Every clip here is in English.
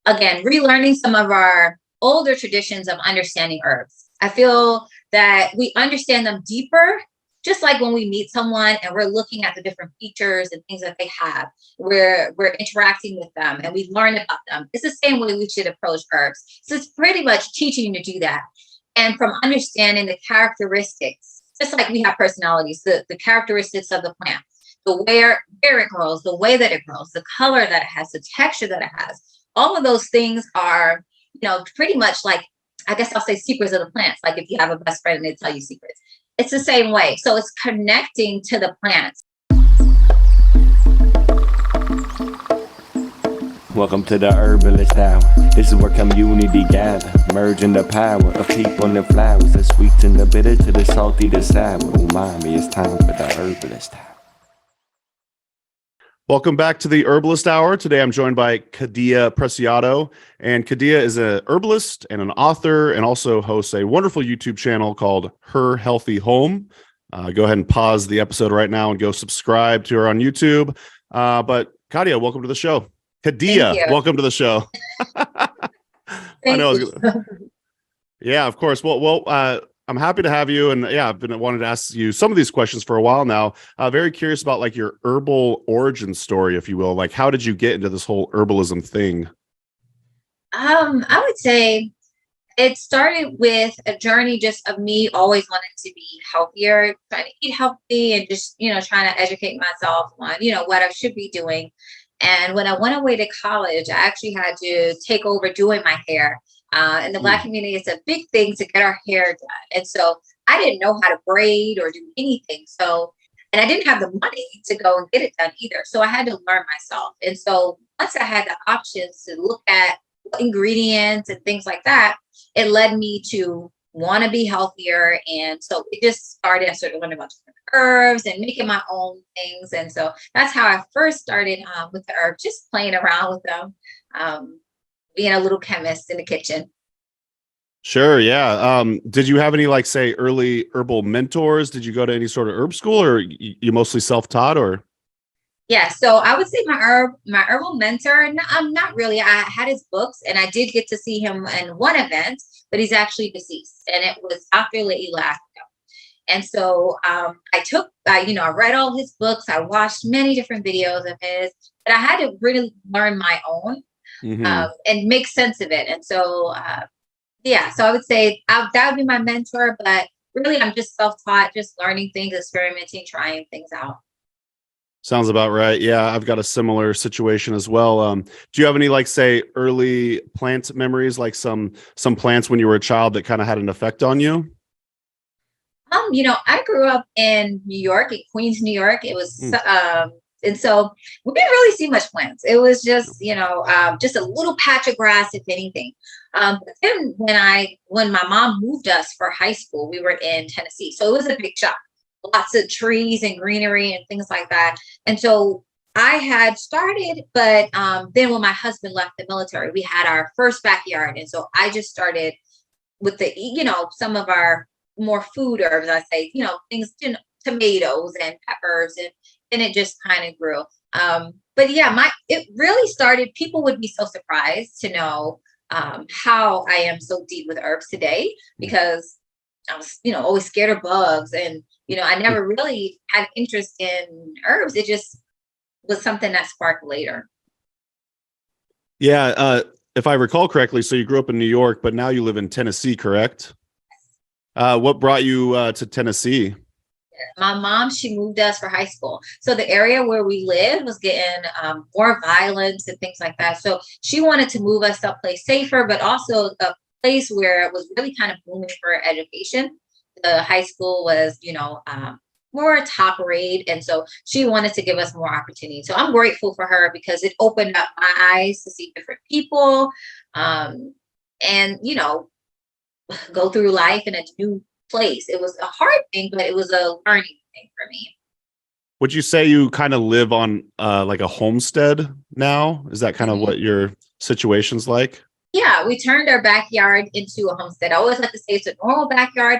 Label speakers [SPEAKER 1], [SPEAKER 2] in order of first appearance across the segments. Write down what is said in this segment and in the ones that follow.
[SPEAKER 1] again, relearning some of our older traditions of understanding herbs. I feel that we understand them deeper, just like when we meet someone and we're looking at the different features and things that they have, we're interacting with them and we learn about them. It's the same way we should approach herbs. So it's pretty much teaching you to do that. And from understanding the characteristics, just like we have personalities, the characteristics of the plant, where it grows, the way that it grows, the color that it has, the texture that it has, all of those things are, pretty much like, I guess I'll say secrets of the plants. Like if you have a best friend and they tell you secrets, it's the same way. So it's connecting to the plants.
[SPEAKER 2] Welcome to the Herbalist Hour. This is where community gather, merging the power of people and flowers, the sweet and the bitter to the salty, the sour. Umami, it's time for the Herbalist Hour.
[SPEAKER 3] Welcome back to the Herbalist Hour. Today I'm joined by KhadiYah Preciado, and KhadiYah is a herbalist and an author and also hosts a wonderful YouTube channel called Her Healthy Home. Go ahead and pause the episode right now and go subscribe to her on YouTube. But KhadiYah, welcome to the show. KhadiYah, welcome to the show. I know. Yeah, of course. Well, I'm happy to have you. And yeah, I've been wanting to ask you some of these questions for a while now. Very curious about like your herbal origin story, if you will. Like, how did you get into this whole herbalism thing?
[SPEAKER 1] I would say it started with a journey just of me always wanting to be healthier, trying to eat healthy and just, trying to educate myself on, what I should be doing. And when I went away to college, I actually had to take over doing my hair. In the Black community, it's a big thing to get our hair done. And so I didn't know how to braid or do anything. And I didn't have the money to go and get it done either. So I had to learn myself. And so once I had the options to look at ingredients and things like that, it led me to want to be healthier. And so it just started, I started learning about different herbs and making my own things. And so that's how I first started with the herbs, just playing around with them. Being a little chemist in the kitchen.
[SPEAKER 3] Sure. Yeah. Did you have any, like, say, early herbal mentors? Did you go to any sort of herb school, or you mostly self-taught, or?
[SPEAKER 1] Yeah. So I would say my herbal mentor, not really. I had his books and I did get to see him in one event, but he's actually deceased. And it was Dr. Lee Lasco. And so I read all his books. I watched many different videos of his, but I had to really learn my own. And make sense of it. And so, so I would say that would be my mentor, but really I'm just self-taught, just learning things, experimenting, trying things out.
[SPEAKER 3] Sounds about right. Yeah, I've got a similar situation as well. Do you have any, like, say, early plant memories, like some plants when you were a child that kind of had an effect on you?
[SPEAKER 1] I grew up in New York, in Queens, New York. It was and so we didn't really see much plants. It was just, just a little patch of grass, if anything. But then when my mom moved us for high school, we were in Tennessee. So it was a big shock, lots of trees and greenery and things like that. And so I had started, but then when my husband left the military, we had our first backyard. And so I just started with some of our more food herbs, I say, things, tomatoes and peppers, and it just kind of grew. But yeah, it really started, people would be so surprised to know how I am so deep with herbs today, because I was, always scared of bugs. And, I never really had interest in herbs. It just was something that sparked later.
[SPEAKER 3] Yeah. If I recall correctly, so you grew up in New York, but now you live in Tennessee, correct? What brought you to Tennessee?
[SPEAKER 1] My mom, she moved us for high school. So the area where we lived was getting more violence and things like that. So she wanted to move us someplace safer, but also a place where it was really kind of booming for education. The high school was, more top rate. And so she wanted to give us more opportunity. So I'm grateful for her because it opened up my eyes to see different people and, go through life in a new place. It was a hard thing, but it was a learning thing for me.
[SPEAKER 3] Would you say you kind of live on like a homestead now? Is that kind of what your situation's like?
[SPEAKER 1] Yeah, we turned our backyard into a homestead. I always like to say it's a normal backyard.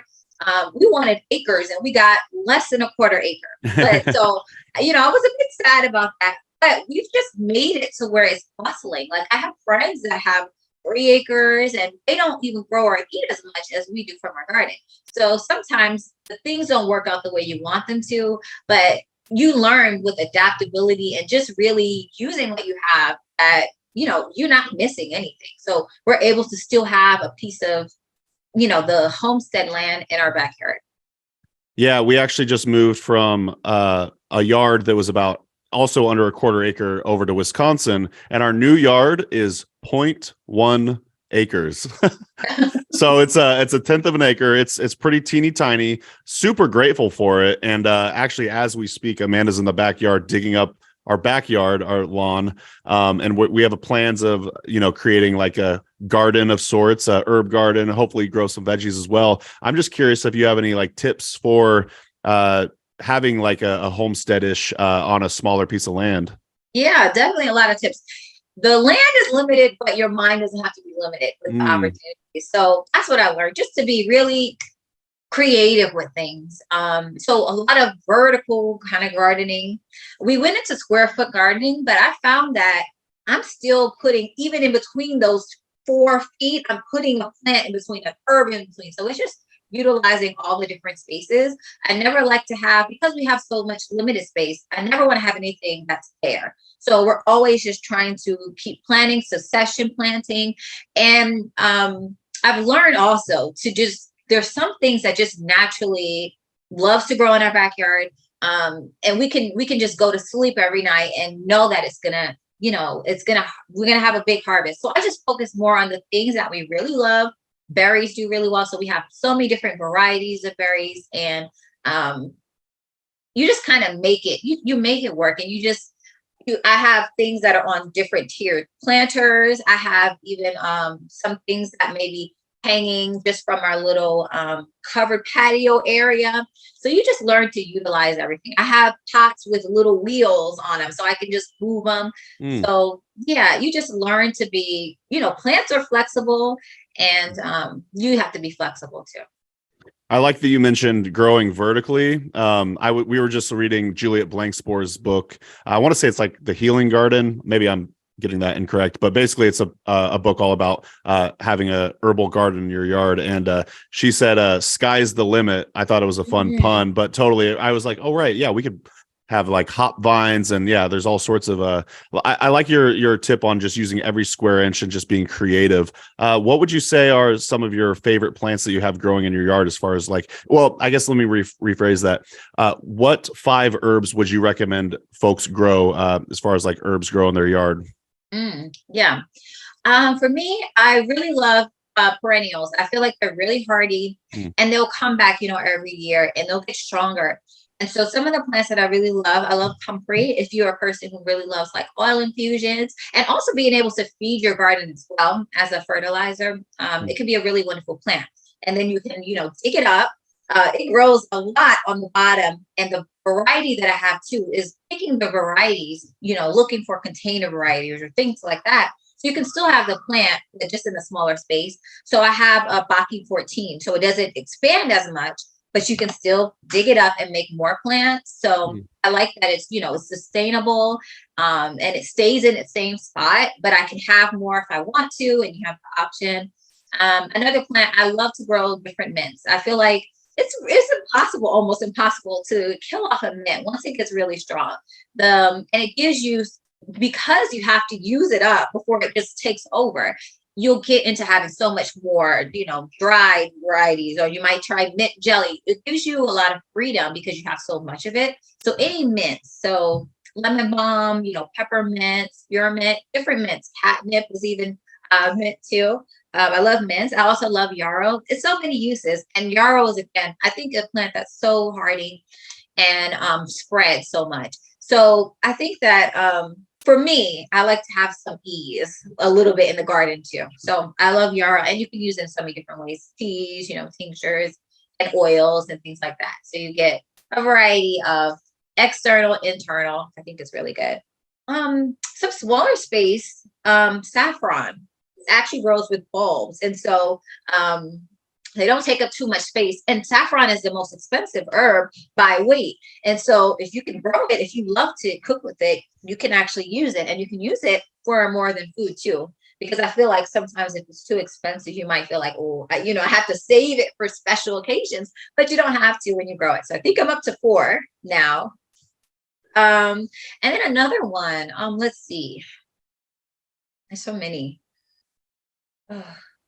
[SPEAKER 1] We wanted acres and we got less than a quarter acre. But so, I was a bit sad about that. but we've just made it to where it's bustling. Like I have friends that have 3 acres and they don't even grow or eat as much as we do from our garden. So sometimes the things don't work out the way you want them to, but you learn with adaptability and just really using what you have that, you're not missing anything. So we're able to still have a piece of, the homestead land in our backyard.
[SPEAKER 3] Yeah, we actually just moved from a yard that was about also under a 1/4 acre over to Wisconsin, and our new yard is 0.1 acres. So it's a 1/10 of an acre. It's pretty teeny tiny. Super grateful for it. And actually, as we speak, Amanda's in the backyard digging up our backyard, our lawn, and we have plans of creating like a garden of sorts, a herb garden, hopefully grow some veggies as well. I'm just curious if you have any like tips for having like a homesteadish on a smaller piece of land.
[SPEAKER 1] Yeah, definitely a lot of tips. The land is limited, but your mind doesn't have to be limited with the opportunities. So that's what I learned, just to be really creative with things. So a lot of vertical kind of gardening. We went into square foot gardening, but I found that I'm still putting, even in between those 4 feet, I'm putting a plant in between, an herb in between. So it's just utilizing all the different spaces. I never like to have, because we have so much limited space, I never want to have anything that's bare. So we're always just trying to keep planting, succession planting. And I've learned also to just, there's some things that just naturally loves to grow in our backyard. And we can just go to sleep every night and know that it's gonna, we're gonna have a big harvest. So I just focus more on the things that we really love. Berries do really well. So we have so many different varieties of berries, and you just kind of make it, you make it work. And I have things that are on different tiered planters. I have even some things that may be hanging just from our little covered patio area. So you just learn to utilize everything. I have pots with little wheels on them so I can just move them. So yeah, you just learn to be, plants are flexible, and you have to be flexible too.
[SPEAKER 3] I like that you mentioned growing vertically. We were just reading Juliet Blankspor's book. I want to say it's like The Healing Garden. Maybe I'm getting that incorrect, but basically it's a book all about having a herbal garden in your yard. And she said, "Sky's the limit." I thought it was a fun pun, but totally, I was like, "Oh right, yeah, we could have like hop vines, and yeah, there's all sorts of." I like your tip on just using every square inch and just being creative. What would you say are some of your favorite plants that you have growing in your yard? As far as like, well, I guess let me rephrase that. What 5 herbs would you recommend folks grow as far as like herbs grow in their yard?
[SPEAKER 1] Yeah. For me, I really love perennials. I feel like they're really hardy, and they'll come back, every year, and they'll get stronger. And so some of the plants that I really love, I love comfrey. If you're a person who really loves like oil infusions, and also being able to feed your garden as well as a fertilizer, it can be a really wonderful plant. And then you can, dig it up. It grows a lot on the bottom, and the variety that I have too is picking the varieties, looking for container varieties or things like that. So you can still have the plant, but just in a smaller space. So I have a Baki 14, so it doesn't expand as much, but you can still dig it up and make more plants. So I like that it's, it's sustainable, and it stays in its same spot, but I can have more if I want to, and you have the option. Another plant, I love to grow different mints. I feel like it's impossible, almost impossible to kill off a mint once it gets really strong. And it gives you, because you have to use it up before it just takes over, you'll get into having so much more, dried varieties, or you might try mint jelly. It gives you a lot of freedom because you have so much of it. So any mints, so lemon balm, peppermint, spearmint, different mints, catnip is even mint too. I love mints. I also love yarrow. It's so many uses. And yarrow is, again, I think a plant that's so hardy and spreads so much. So I think that for me, I like to have some ease a little bit in the garden too. So I love yarrow, and you can use it in so many different ways: teas, tinctures, and oils and things like that. So you get a variety of external, internal. I think it's really good. Some smaller space, saffron actually grows with bulbs, and so They don't take up too much space. And saffron is the most expensive herb by weight. And so if you can grow it, if you love to cook with it, you can actually use it, and you can use it for more than food too. Because I feel like sometimes if it's too expensive, you might feel like, oh, I have to save it for special occasions, but you don't have to when you grow it. So I think I'm up to 4 now. And then another one, let's see. There's so many.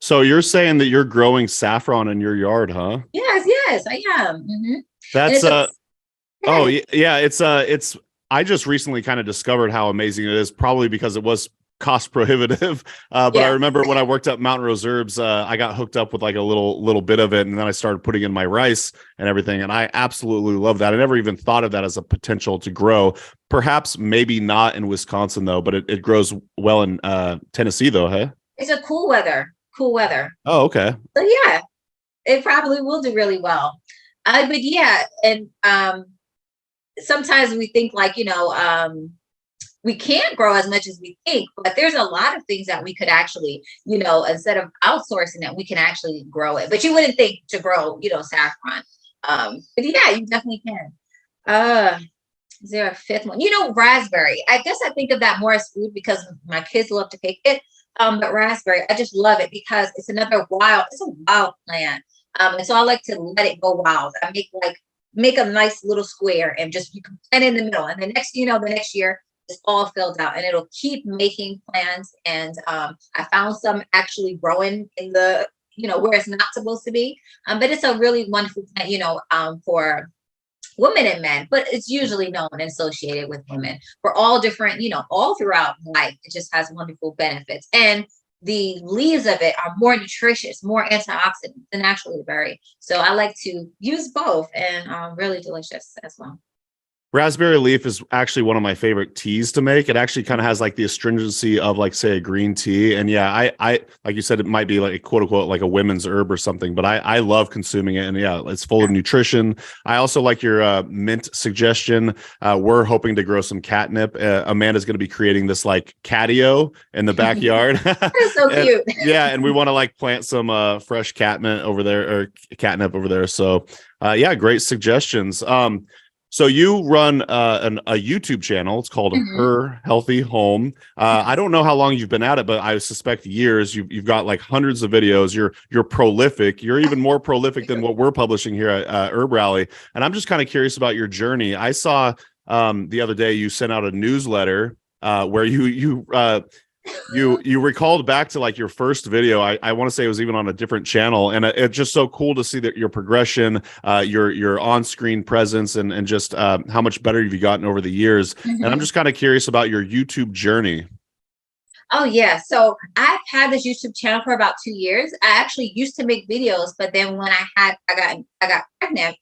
[SPEAKER 3] So you're saying that you're growing saffron in your yard, huh?
[SPEAKER 1] Yes, I am. Mm-hmm.
[SPEAKER 3] That's oh yeah, it's I just recently kind of discovered how amazing it is, probably because it was cost prohibitive. But I remember when I worked at Mountain Rose Herbs, I got hooked up with like a little bit of it, and then I started putting in my rice and everything, and I absolutely love that. I never even thought of that as a potential to grow. Perhaps maybe not in Wisconsin though, but it grows well in Tennessee though, hey?
[SPEAKER 1] It's a cool weather.
[SPEAKER 3] Oh, okay.
[SPEAKER 1] So yeah, it probably will do really well. But yeah, and sometimes we think like, we can't grow as much as we think, but there's a lot of things that we could actually, instead of outsourcing it, we can actually grow it. But you wouldn't think to grow, saffron. But yeah, you definitely can. Is there a 5th one? Raspberry. I guess I think of that more as food because my kids love to pick it. But raspberry, I just love it because it's a wild plant. And so I like to let it go wild. I make a nice little square and just you can plant in the middle. And the next year it's all filled out and it'll keep making plants. And I found some actually growing in the, where it's not supposed to be. But it's a really wonderful plant, for women and men, but it's usually known and associated with women for all different, all throughout life. It just has wonderful benefits. And the leaves of it are more nutritious, more antioxidant than actually the berry. So I like to use both and really delicious as well.
[SPEAKER 3] Raspberry leaf is actually one of my favorite teas to make. It actually kind of has like the astringency of like, say, a green tea. And yeah, I like you said, it might be like quote unquote like a women's herb or something, but I love consuming it. And yeah, it's full of nutrition. I also like your mint suggestion. We're hoping to grow some catnip. Amanda's going to be creating this like catio in the backyard.
[SPEAKER 1] That's so cute.
[SPEAKER 3] Yeah, and we want to like plant some fresh catnip over there. So yeah, great suggestions. So you run a YouTube channel. It's called Her Healthy Home. I don't know how long you've been at it, but I suspect years. You've got like hundreds of videos. You're prolific. You're even more prolific than what we're publishing here at HerbRally. And I'm just kind of curious about your journey. I saw the other day you sent out a newsletter where you recalled back to like your first video. I want to say it was even on a different channel, and it's just so cool to see that your progression, your on-screen presence, and just how much better you've gotten over the years. And I'm just kind of curious about your YouTube journey.
[SPEAKER 1] Oh yeah, so I've had this YouTube channel for about 2 years. I actually used to make videos, but then when I got pregnant,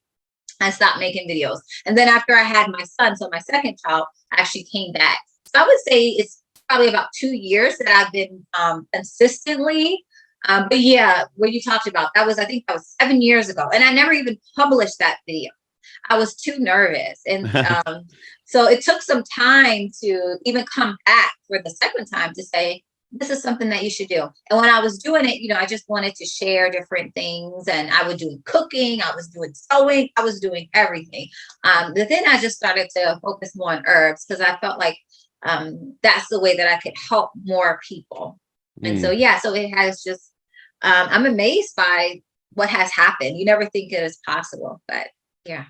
[SPEAKER 1] I stopped making videos. And then after I had my son, so my second child, I actually came back. So I would say it's probably about 2 years that I've been consistently. But yeah, what you talked about, I think that was 7 years ago. And I never even published that video. I was too nervous. And so it took some time to even come back for the second time to say, this is something that you should do. And when I was doing it, I just wanted to share different things. And I was doing cooking, I was doing sewing, I was doing everything. But then I just started to focus more on herbs because I felt like that's the way that I could help more people. And so yeah, so it has just I'm amazed by what has happened. You never think it is possible, but yeah.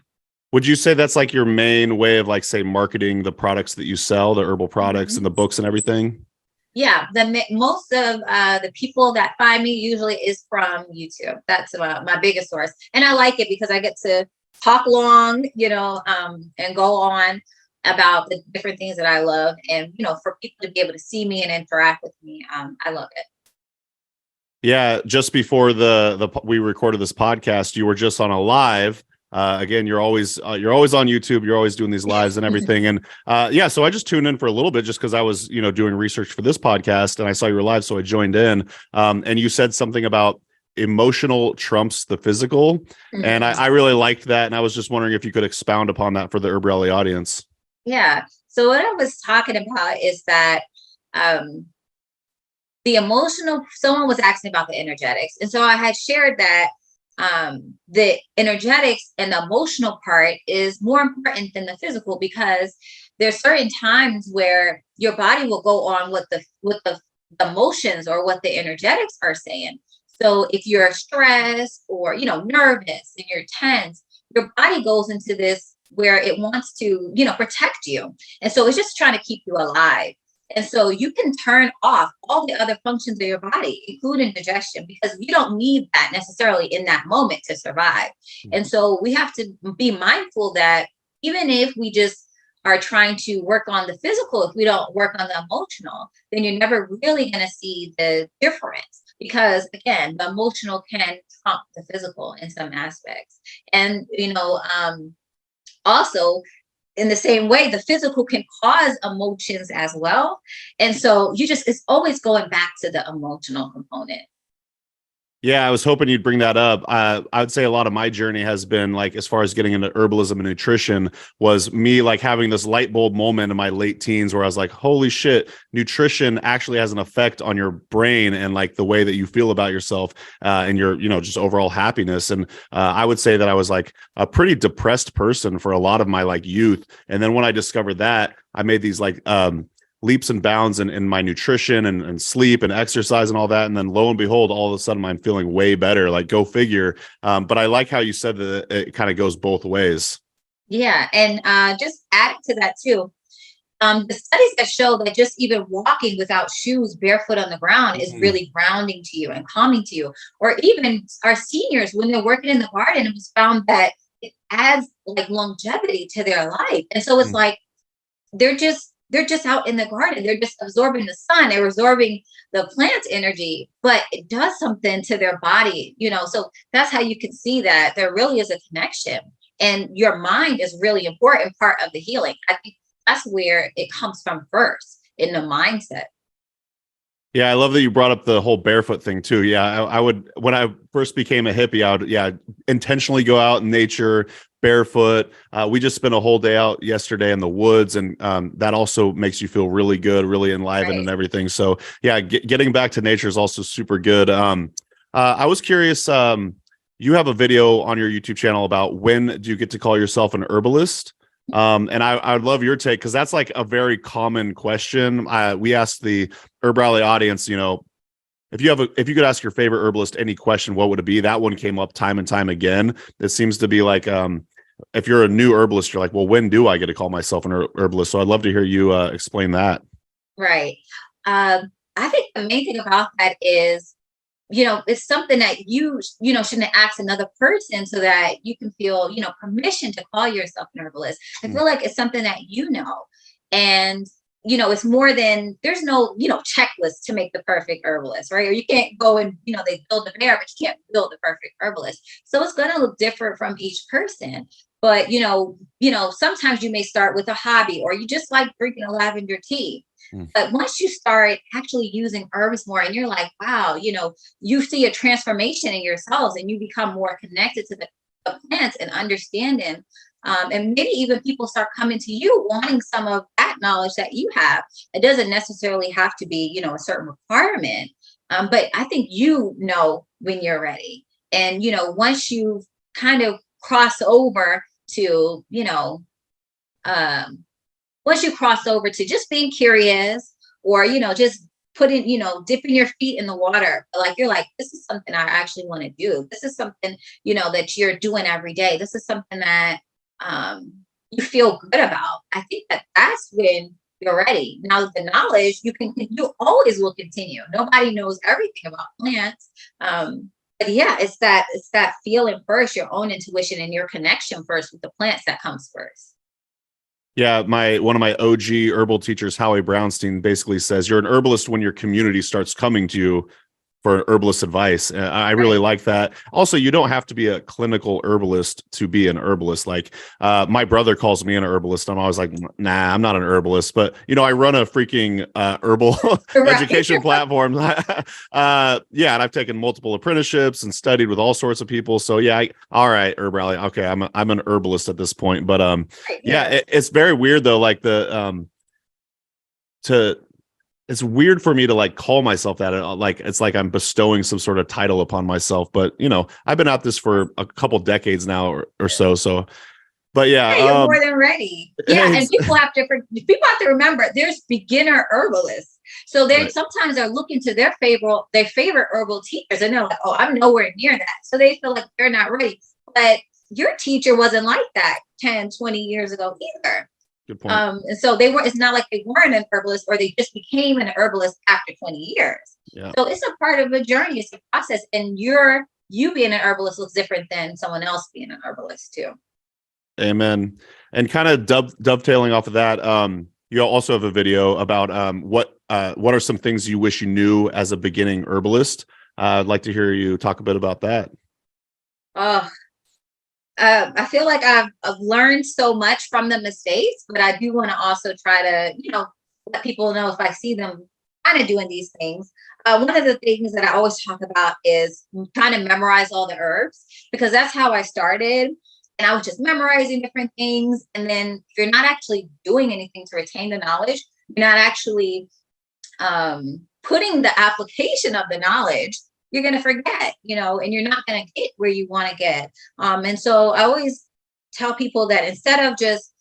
[SPEAKER 3] Would you say that's like your main way of like, say, marketing the products that you sell, the herbal products and the books and everything?
[SPEAKER 1] Yeah, most of the people that find me usually is from YouTube. That's my biggest source, and I like it because I get to talk long, and go on about the different things that I love, and for people to be able to see me and interact with me, I love it.
[SPEAKER 3] Yeah, just before we recorded this podcast, you were just on a live. Again, you're always on YouTube. You're always doing these lives and everything. And yeah, so I just tuned in for a little bit just because I was doing research for this podcast, and I saw you were live, so I joined in. And you said something about emotional trumps the physical, and I really liked that. And I was just wondering if you could expound upon that for the HerbRally audience.
[SPEAKER 1] Yeah. So what I was talking about is that the emotional, someone was asking about the energetics. And so I had shared that the energetics and the emotional part is more important than the physical, because there's certain times where your body will go on what the emotions or what the energetics are saying. So if you're stressed or, nervous and you're tense, your body goes into this where it wants to, protect you. And so it's just trying to keep you alive. And so you can turn off all the other functions of your body, including digestion, because you don't need that necessarily in that moment to survive. And so we have to be mindful that even if we just are trying to work on the physical, if we don't work on the emotional, then you're never really going to see the difference. Because again, the emotional can trump the physical in some aspects. And, also, in the same way, the physical can cause emotions as well. And so it's always going back to the emotional component.
[SPEAKER 3] Yeah, I was hoping you'd bring that up. I would say a lot of my journey has been like, as far as getting into herbalism and nutrition, was me like having this light bulb moment in my late teens where I was like, holy shit, nutrition actually has an effect on your brain and like the way that you feel about yourself and your, just overall happiness. And I would say that I was like a pretty depressed person for a lot of my like youth. And then when I discovered that, I made these like, leaps and bounds in my nutrition and sleep and exercise and all that. And then lo and behold, all of a sudden I'm feeling way better, like go figure. But I like how you said that it kind of goes both ways.
[SPEAKER 1] Yeah. And just add to that too. The studies that show that just even walking without shoes barefoot on the ground is really grounding to you and calming to you. Or even our seniors, when they're working in the garden, it was found that it adds like longevity to their life. And so it's like, they're just out in the garden. They're just absorbing the sun. They're absorbing the plant's energy, but it does something to their body, so that's how you can see that there really is a connection, and your mind is really important part of the healing. I think that's where it comes from first, in the mindset.
[SPEAKER 3] Yeah, I love that you brought up the whole barefoot thing too. Yeah, I would, when I first became a hippie, I would, intentionally go out in nature barefoot. We just spent a whole day out yesterday in the woods, and that also makes you feel really good, really enlivened and everything. So yeah, getting back to nature is also super good. I was curious, you have a video on your YouTube channel about when do you get to call yourself an herbalist? And I would love your take, because that's like a very common question. We asked the HerbRally audience, if you could ask your favorite herbalist any question, what would it be? That one came up time and time again. It seems to be like, if you're a new herbalist, you're like, well, when do I get to call myself an herbalist? So I'd love to hear you explain that.
[SPEAKER 1] Right. I think the main thing about that is, it's something that you shouldn't ask another person, so that you can feel, permission to call yourself an herbalist. I feel like it's something that, and, it's more than, there's no, checklist to make the perfect herbalist, right? Or you can't go and, they build a bear, but you can't build the perfect herbalist. So it's going to look different from each person. But, sometimes you may start with a hobby, or you just like drinking a lavender tea. But once you start actually using herbs more, and you're like, wow, you see a transformation in yourselves, and you become more connected to the plants and understanding. And maybe even people start coming to you wanting some of that knowledge that you have. It doesn't necessarily have to be, a certain requirement. But I think when you're ready. And, once you kind of cross over to, once you cross over to just being curious, or, just dipping your feet in the water, like you're like, this is something I actually want to do. This is something, that you're doing every day. This is something that you feel good about. I think that's when you're ready. Now, the knowledge you always will continue. Nobody knows everything about plants. But yeah, it's that feeling first, your own intuition and your connection first with the plants that comes first.
[SPEAKER 3] Yeah, one of my OG herbal teachers, Howie Brownstein, basically says you're an herbalist when your community starts coming to you for herbalist advice. I really like that. Also, you don't have to be a clinical herbalist to be an herbalist. Like my brother calls me an herbalist. I'm always like, nah, I'm not an herbalist. But, I run a freaking herbal education platform. And I've taken multiple apprenticeships and studied with all sorts of people. So yeah, all right, HerbRally. Okay, I'm an herbalist at this point. But it's very weird though. Like it's weird for me to like call myself that. Like, it's like I'm bestowing some sort of title upon myself, but you know, I've been at this for a couple decades now or so. So, but yeah,
[SPEAKER 1] you're more than ready. Yeah. And people have to remember there's beginner herbalists. So they sometimes are looking to their favorite herbal teachers and they're like, oh, I'm nowhere near that. So they feel like they're not ready. But your teacher wasn't like that 10, 20 years ago either.
[SPEAKER 3] Good point.
[SPEAKER 1] And so it's not like they weren't an herbalist or they just became an herbalist after 20 years.
[SPEAKER 3] Yeah.
[SPEAKER 1] So it's a part of a journey. It's a process. And you being an herbalist looks different than someone else being an herbalist too.
[SPEAKER 3] Amen. And kind of dovetailing off of that, you also have a video about what are some things you wish you knew as a beginning herbalist. I'd like to hear you talk a bit about that.
[SPEAKER 1] I feel like I've learned so much from the mistakes, but I do want to also try to, let people know if I see them kind of doing these things. One of the things that I always talk about is trying to memorize all the herbs, because that's how I started. And I was just memorizing different things. And then if you're not actually doing anything to retain the knowledge, you're not actually putting the application of the knowledge, you're going to forget, and you're not going to get where you want to get. And so I always tell people that instead of just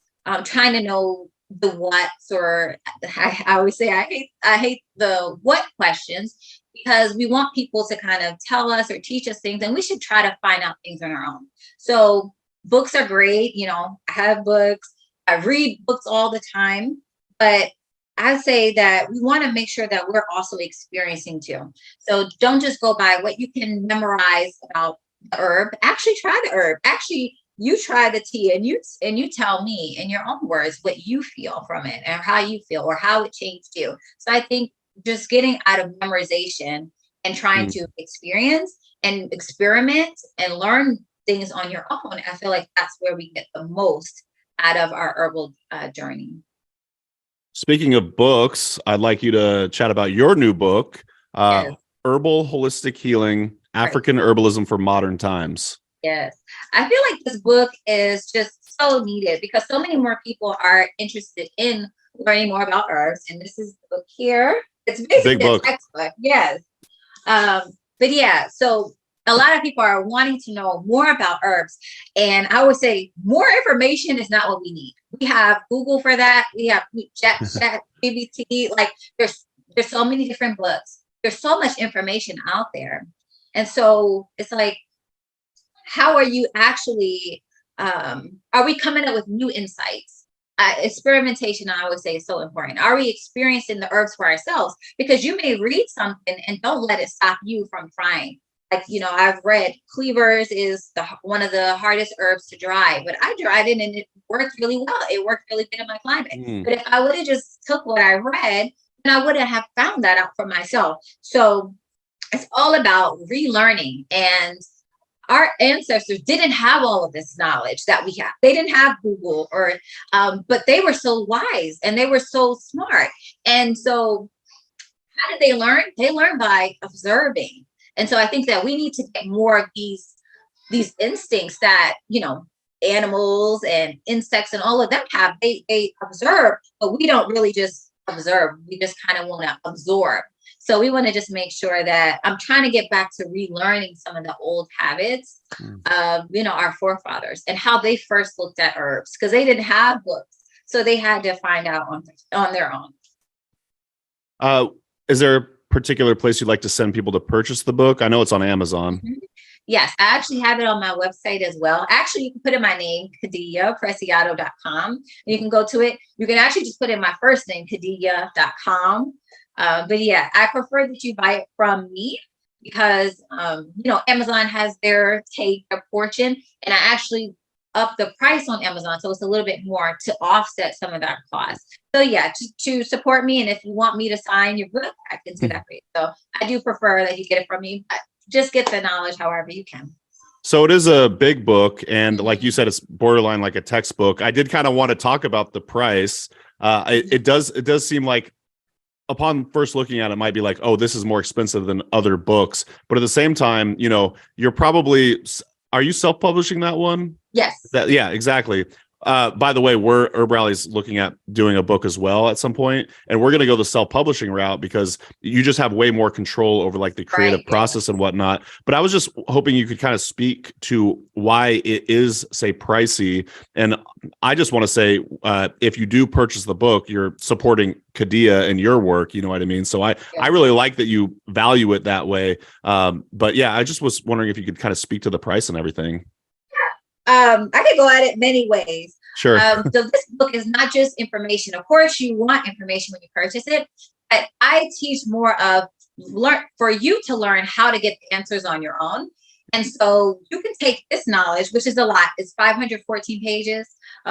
[SPEAKER 1] trying to know the what's, or I always say I hate the what questions, because we want people to kind of tell us or teach us things, and we should try to find out things on our own. So books are great. I have books. I read books all the time, but I say that we want to make sure that we're also experiencing too. So don't just go by what you can memorize about the herb. Actually try the herb. Actually, you try the tea and you tell me in your own words what you feel from it and how you feel or how it changed you. So I think just getting out of memorization and trying to experience and experiment and learn things on your own, I feel like that's where we get the most out of our herbal journey.
[SPEAKER 3] Speaking of books, I'd like you to chat about your new book,
[SPEAKER 1] Yes.
[SPEAKER 3] Herbal Holistic Healing, African Herbalism for Modern Times.
[SPEAKER 1] Yes. I feel like this book is just so needed because so many more people are interested in learning more about herbs. And this is the book here. It's basically a textbook. Yes. But yeah, so a lot of people are wanting to know more about herbs. And I would say more information is not what we need. We have Google for that. We have chat, GPT. Like there's so many different books. There's so much information out there. And so it's like, how are you actually, are we coming up with new insights? Experimentation, I would say, is so important. Are we experiencing the herbs for ourselves? Because you may read something and don't let it stop you from trying. Like, I've read cleavers is one of the hardest herbs to dry, but I dried it and it worked really well. It worked really good in my climate. But if I would have just took what I read, then I wouldn't have found that out for myself. So it's all about relearning. And our ancestors didn't have all of this knowledge that we have. They didn't have Google but they were so wise and they were so smart. And so how did they learn? They learned by observing. And so I think that we need to get more of these instincts that, animals and insects and all of them have. They observe, but we don't really just observe. We just kind of want to absorb. So we want to just make sure that I'm trying to get back to relearning some of the old habits of, our forefathers and how they first looked at herbs, because they didn't have books. So they had to find out on their own.
[SPEAKER 3] Is there a particular place you'd like to send people to purchase the book? I know it's on Amazon.
[SPEAKER 1] Yes, I actually have it on my website as well. Actually, you can put in my name, KhadiYahPreciado.com. You can go to it. You can actually just put in my first name, KhadiYah.com. But yeah, I prefer that you buy it from me because, Amazon has their portion, and I actually up the price on Amazon. So it's a little bit more to offset some of that cost. So yeah, to support me. And if you want me to sign your book, I can do that for you. So I do prefer that you get it from me, but just get the knowledge however you can.
[SPEAKER 3] So it is a big book. And like you said, it's borderline like a textbook. I did kind of want to talk about the price. It does seem like upon first looking at it, might be like, oh, this is more expensive than other books. But at the same time, you're probably, are you self-publishing that one?
[SPEAKER 1] Yes.
[SPEAKER 3] Yeah, exactly. By the way, HerbRally's looking at doing a book as well at some point, and we're going to go the self-publishing route because you just have way more control over like the creative process and whatnot. But I was just hoping you could kind of speak to why it is, say, pricey. And I just want to say, if you do purchase the book, you're supporting KhadiYah and your work. You know what I mean? So I really like that you value it that way. But yeah, I just was wondering if you could kind of speak to the price and everything.
[SPEAKER 1] I could go at it many ways.
[SPEAKER 3] Sure.
[SPEAKER 1] So this book is not just information. Of course, you want information when you purchase it, but I teach more of for you to learn how to get the answers on your own. And so you can take this knowledge, which is a lot. It's 514 pages.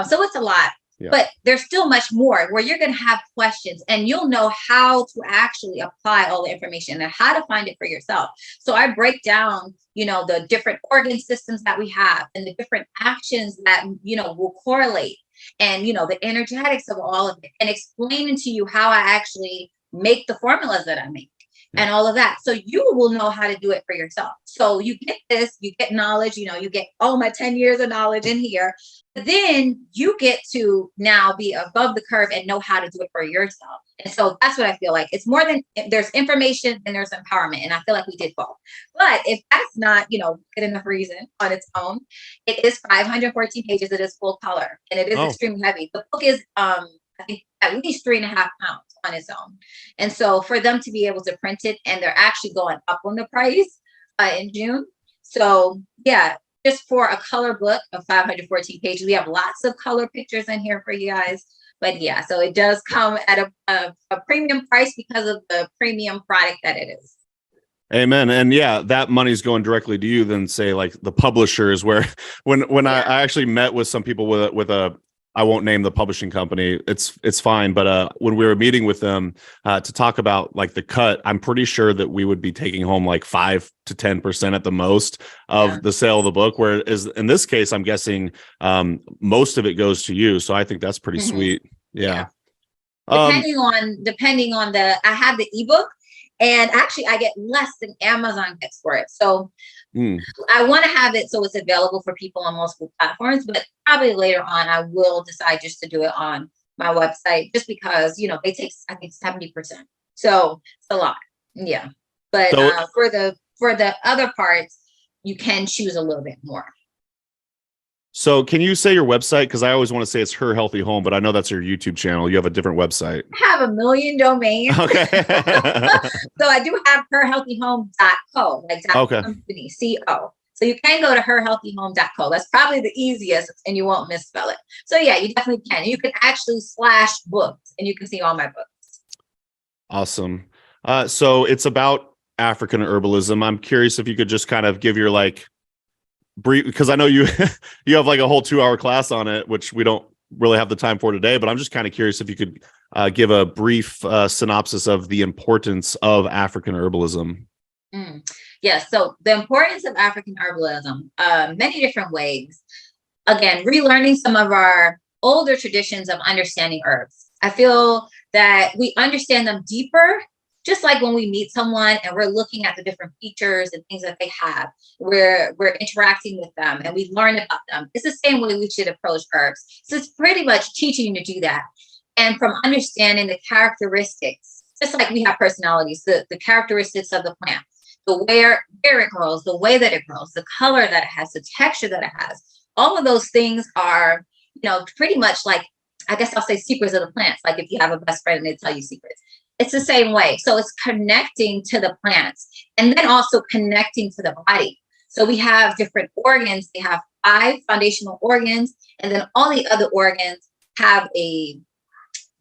[SPEAKER 1] So it's a lot. Yeah. But there's still much more where you're going to have questions and you'll know how to actually apply all the information and how to find it for yourself. So I break down, the different organ systems that we have and the different actions that, will correlate and, the energetics of all of it and explaining to you how I actually make the formulas that I make. And all of that. So you will know how to do it for yourself. So you get this, you get knowledge, you get my 10 years of knowledge in here. But then you get to now be above the curve and know how to do it for yourself. And so that's what I feel like. It's more than there's information and there's empowerment. And I feel like we did both. But if that's not, good enough reason on its own, it is 514 pages. It is full color and it is extremely heavy. The book is, I think, at least 3.5 pounds on its own. And so for them to be able to print it, and they're actually going up on the price in June. So yeah, just for a color book of 514 pages, we have lots of color pictures in here for you guys. But yeah, so it does come at a premium price because of the premium product that it is.
[SPEAKER 3] Amen. And yeah, that money's going directly to you than say like the publishers, where when I actually met with some people with a I won't name the publishing company. It's fine. But when we were meeting with them to talk about like the cut, I'm pretty sure that we would be taking home like 5 to 10% at the most of the sale of the book. Whereas in this case, I'm guessing most of it goes to you. So I think that's pretty sweet. Yeah.
[SPEAKER 1] Depending on I have the ebook, and actually I get less than Amazon gets for it. So I want to have it so it's available for people on multiple platforms, but probably later on I will decide just to do it on my website, just because they take I think 70%. So it's a lot. Yeah. But for the other parts, you can choose a little bit more.
[SPEAKER 3] So can you say your website? Because I always want to say it's Her Healthy Home, but I know that's your YouTube channel. You have a different website.
[SPEAKER 1] I have a million domains.
[SPEAKER 3] Okay.
[SPEAKER 1] So I do have herhealthyhome.co, like company, C-O. So you can go to herhealthyhome.co. That's probably the easiest and you won't misspell it. So yeah, you definitely can. You can actually /books and you can see all my books.
[SPEAKER 3] Awesome. So it's about African herbalism. I'm curious if you could just kind of give your brief, because I know you have like a whole 2-hour class on it, which we don't really have the time for today, but I'm just kind of curious if you could give a brief synopsis of the importance of African herbalism.
[SPEAKER 1] Yes. So the importance of African herbalism, many different ways. Again, relearning some of our older traditions of understanding herbs. I feel that we understand them deeper. Just like when we meet someone and we're looking at the different features and things that they have, we're interacting with them and we learn about them. It's the same way we should approach herbs. So it's pretty much teaching you to do that. And from understanding the characteristics, just like we have personalities, the characteristics of the plant, the where it grows, the way that it grows, the color that it has, the texture that it has, all of those things are, pretty much like, I guess I'll say secrets of the plants. Like if you have a best friend and they tell you secrets. It's the same way. So it's connecting to the plants and then also connecting to the body. So we have different organs. They have 5 foundational organs, and then all the other organs have a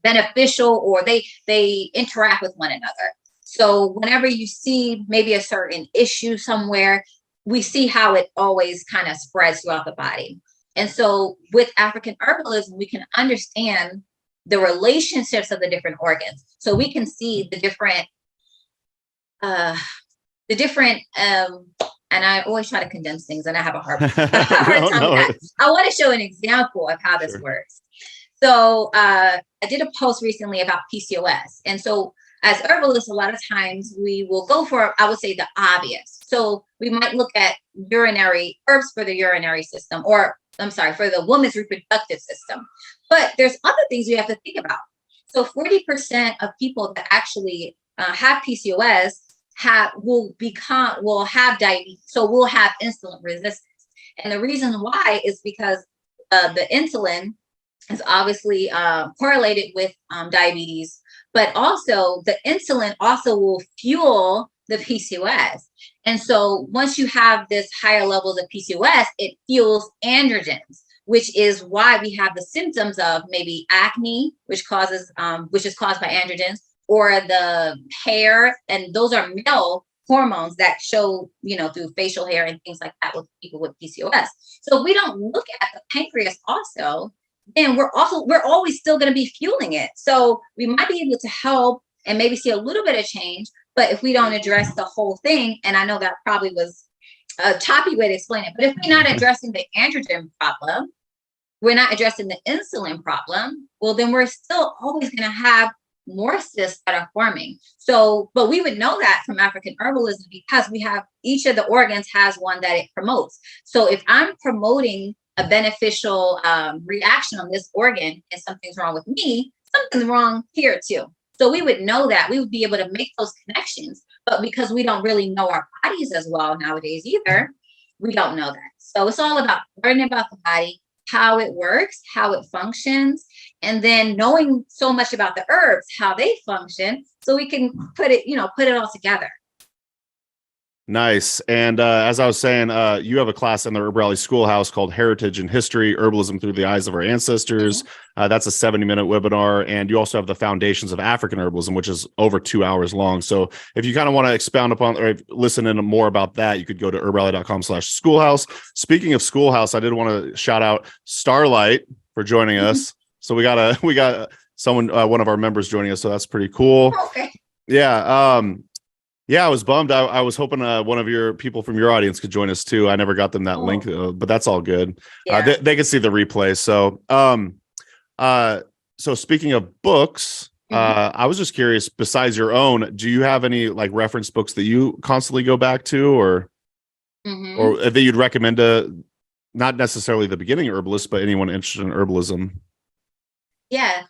[SPEAKER 1] beneficial, or they interact with one another. So whenever you see maybe a certain issue somewhere, we see how it always kind of spreads throughout the body. And so with African herbalism, we can understand the relationships of the different organs. So we can see the different, and I always try to condense things and I have a hard time with that. I want to show an example of how this works. So I did a post recently about PCOS. And so as herbalists, a lot of times we will go for, I would say, the obvious. So we might look at urinary herbs for the urinary system, or for the woman's reproductive system. But there's other things you have to think about. So 40% of people that actually have PCOS will have diabetes. So we'll have insulin resistance. And the reason why is because the insulin is obviously correlated with diabetes, but also the insulin also will fuel the PCOS. And so once you have this higher levels of PCOS, it fuels androgens, which is why we have the symptoms of maybe acne, which is caused by androgens, or the hair. And those are male hormones that show, through facial hair and things like that with people with PCOS. So if we don't look at the pancreas also, then we're always still going to be fueling it. So we might be able to help and maybe see a little bit of change, but if we don't address the whole thing, and I know that probably was a choppy way to explain it, but if we're not addressing the androgen problem, we're not addressing the insulin problem, well, then we're still always going to have more cysts that are forming. So, but we would know that from African herbalism because we have, each of the organs has one that it promotes. So if I'm promoting a beneficial reaction on this organ and something's wrong with me, something's wrong here too. So we would know that, we would be able to make those connections, but because we don't really know our bodies as well nowadays either, we don't know that. So it's all about learning about the body, how it works, how it functions, and then knowing so much about the herbs, how they function, so we can put it all together.
[SPEAKER 3] Nice. And as I was saying, you have a class in the HerbRally Schoolhouse called Heritage and History, Herbalism Through the Eyes of Our Ancestors. Mm-hmm. That's a 70-minute webinar. And you also have the Foundations of African Herbalism, which is over 2 hours long. So if you kind of want to expound upon or listen in more about that, you could go to herbally.com/schoolhouse. Speaking of Schoolhouse, I did want to shout out Starlight for joining us. So we got someone, one of our members joining us. So that's pretty cool.
[SPEAKER 1] Okay.
[SPEAKER 3] Yeah. Yeah, I was bummed. I was hoping one of your people from your audience could join us too. I never got them that link, but that's all good. Yeah. They can see the replay. So, so speaking of books, I was just curious, besides your own, do you have any like reference books that you constantly go back to or that you'd recommend to not necessarily the beginning herbalist, but anyone interested in herbalism?
[SPEAKER 1] Yeah.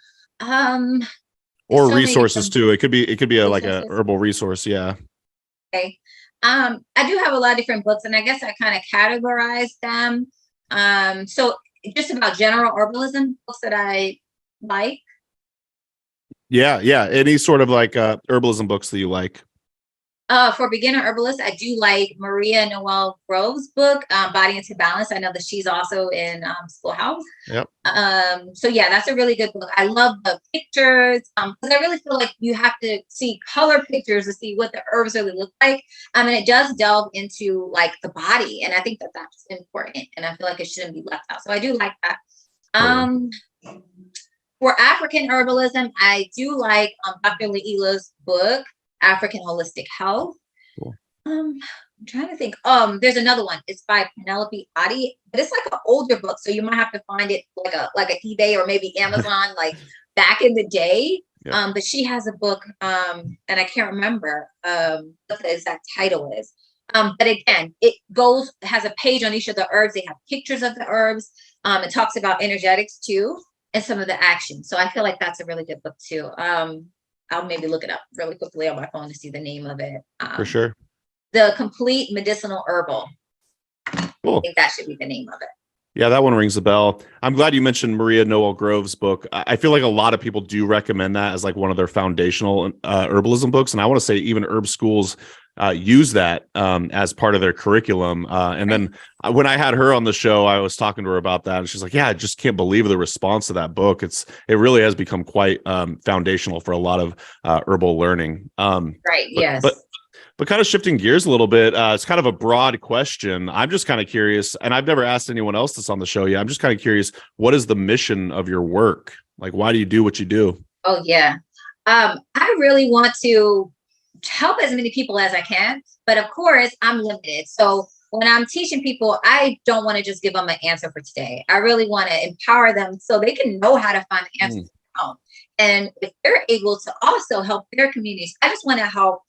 [SPEAKER 3] Or so resources too. It could be like a herbal resource. Yeah.
[SPEAKER 1] Okay. I do have a lot of different books, and I guess I kind of categorize them. So just about general herbalism books that I like.
[SPEAKER 3] Yeah. Any sort of like herbalism books that you like.
[SPEAKER 1] For beginner herbalists, I do like Maria Noel Grove's book, Body into Balance. I know that she's also in Schoolhouse.
[SPEAKER 3] Yep.
[SPEAKER 1] So yeah, that's a really good book. I love the pictures because I really feel like you have to see color pictures to see what the herbs really look like. And it does delve into like the body, and I think that that's important. And I feel like it shouldn't be left out. So I do like that. For African herbalism, I do like Dr. Leila's book, African Holistic Health. Cool. I'm trying to think. There's another one. It's by Penelope Adi, but it's like an older book, so you might have to find it like a eBay or maybe Amazon, like back in the day. Yeah. But she has a book, and I can't remember what the exact title is. But again, it has a page on each of the herbs. They have pictures of the herbs. It talks about energetics too, and some of the actions. So I feel like that's a really good book too. I'll maybe look it up really quickly on my phone to see the name of it.
[SPEAKER 3] For sure.
[SPEAKER 1] The Complete Medicinal Herbal.
[SPEAKER 3] Cool.
[SPEAKER 1] I think that should be the name of it.
[SPEAKER 3] Yeah, that one rings a bell. I'm glad you mentioned Maria Noel Grove's book. I feel like a lot of people do recommend that as like one of their foundational herbalism books. And I want to say even herb schools use that as part of their curriculum. And then when I had her on the show, I was talking to her about that. And she's like, yeah, I just can't believe the response to that book. It really has become quite foundational for a lot of herbal learning.
[SPEAKER 1] Right. Yes.
[SPEAKER 3] But kind of shifting gears a little bit, it's kind of a broad question. I'm just kind of curious, and I've never asked anyone else this on the show yet. I'm just kind of curious, what is the mission of your work? Like, why do you do what you do?
[SPEAKER 1] Oh, yeah. I really want to help as many people as I can, but of course, I'm limited. So when I'm teaching people, I don't want to just give them an answer for today. I really want to empower them so they can know how to find the answers on their own. And if they're able to also help their communities, I just want to help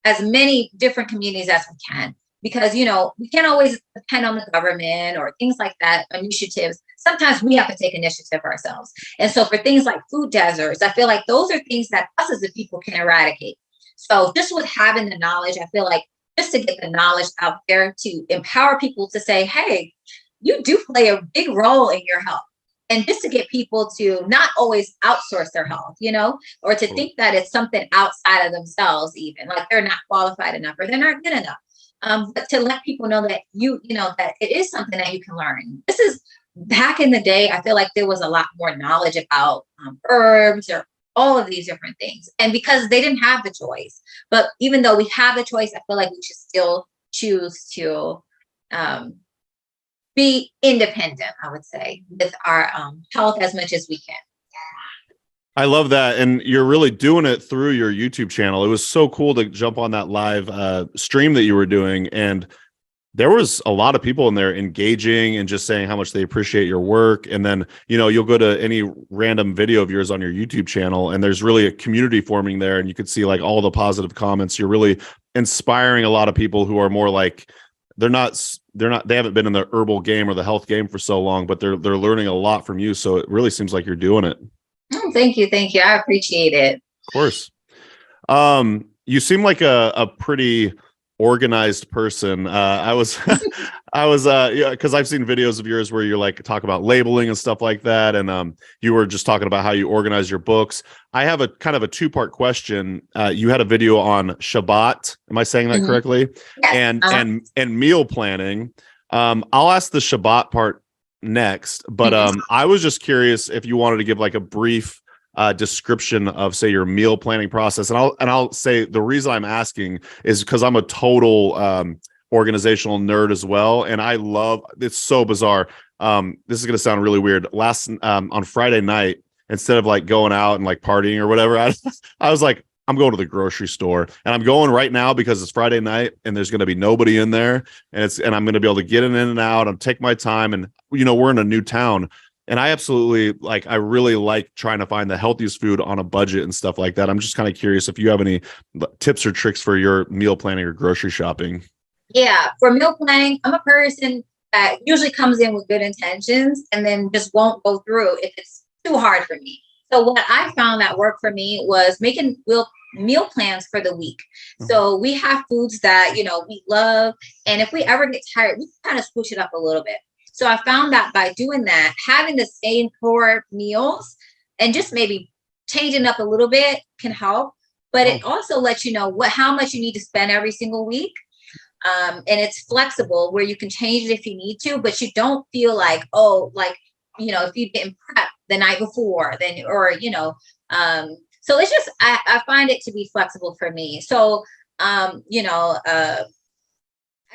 [SPEAKER 1] as many different communities as we can. because, we can't always depend on the government or things like that, initiatives. Sometimes we have to take initiative ourselves. And so for things like food deserts, I feel like those are things that us as a people can eradicate. So just with having the knowledge, I feel like just to get the knowledge out there to empower people to say, hey, you do play a big role in your health. And just to get people to not always outsource their health, or to think that it's something outside of themselves, even like they're not qualified enough or they're not good enough. But to let people know that that it is something that you can learn. This is back in the day. I feel like there was a lot more knowledge about herbs or all of these different things. And because they didn't have the choice, but even though we have the choice, I feel like we should still choose to be independent, I would say, with our health as much as we can.
[SPEAKER 3] I love that. And you're really doing it through your YouTube channel. It was so cool to jump on that live stream that you were doing. And there was a lot of people in there engaging and just saying how much they appreciate your work. And then, you'll go to any random video of yours on your YouTube channel, and there's really a community forming there. And you could see like all the positive comments. You're really inspiring a lot of people who are more like, they haven't been in the herbal game or the health game for so long, but they're learning a lot from you. So it really seems like you're doing it.
[SPEAKER 1] Oh, thank you. I appreciate it.
[SPEAKER 3] Of course. You seem like a pretty organized person. Because I've seen videos of yours where you're like talk about labeling and stuff like that, and you were just talking about how you organize your books. I have a kind of a two-part question. You had a video on Shabbat. Am I saying that correctly?
[SPEAKER 1] Yes.
[SPEAKER 3] And meal planning. I'll ask the Shabbat part next, but I was just curious if you wanted to give like a brief description of, say, your meal planning process. And I'll say the reason I'm asking is because I'm a total organizational nerd as well, and I love, it's so bizarre. This is going to sound really weird. On Friday night, instead of like going out and like partying or whatever, I was like, I'm going to the grocery store, and I'm going right now because it's Friday night and there's going to be nobody in there, and I'm going to be able to get in and out and take my time. And we're in a new town, and I really like trying to find the healthiest food on a budget and stuff like that. I'm just kind of curious if you have any tips or tricks for your meal planning or grocery shopping.
[SPEAKER 1] Yeah, for meal planning, I'm a person that usually comes in with good intentions and then just won't go through if it's too hard for me. So what I found that worked for me was making meal plans for the week. So we have foods that, we love. And if we ever get tired, we kind of switch it up a little bit. So I found that by doing that, having the same 4 meals and just maybe changing up a little bit can help. But it also lets you know how much you need to spend every single week. And it's flexible where you can change it if you need to, but you don't feel like, if you didn't prep the night before, so it's just, I find it to be flexible for me. So, I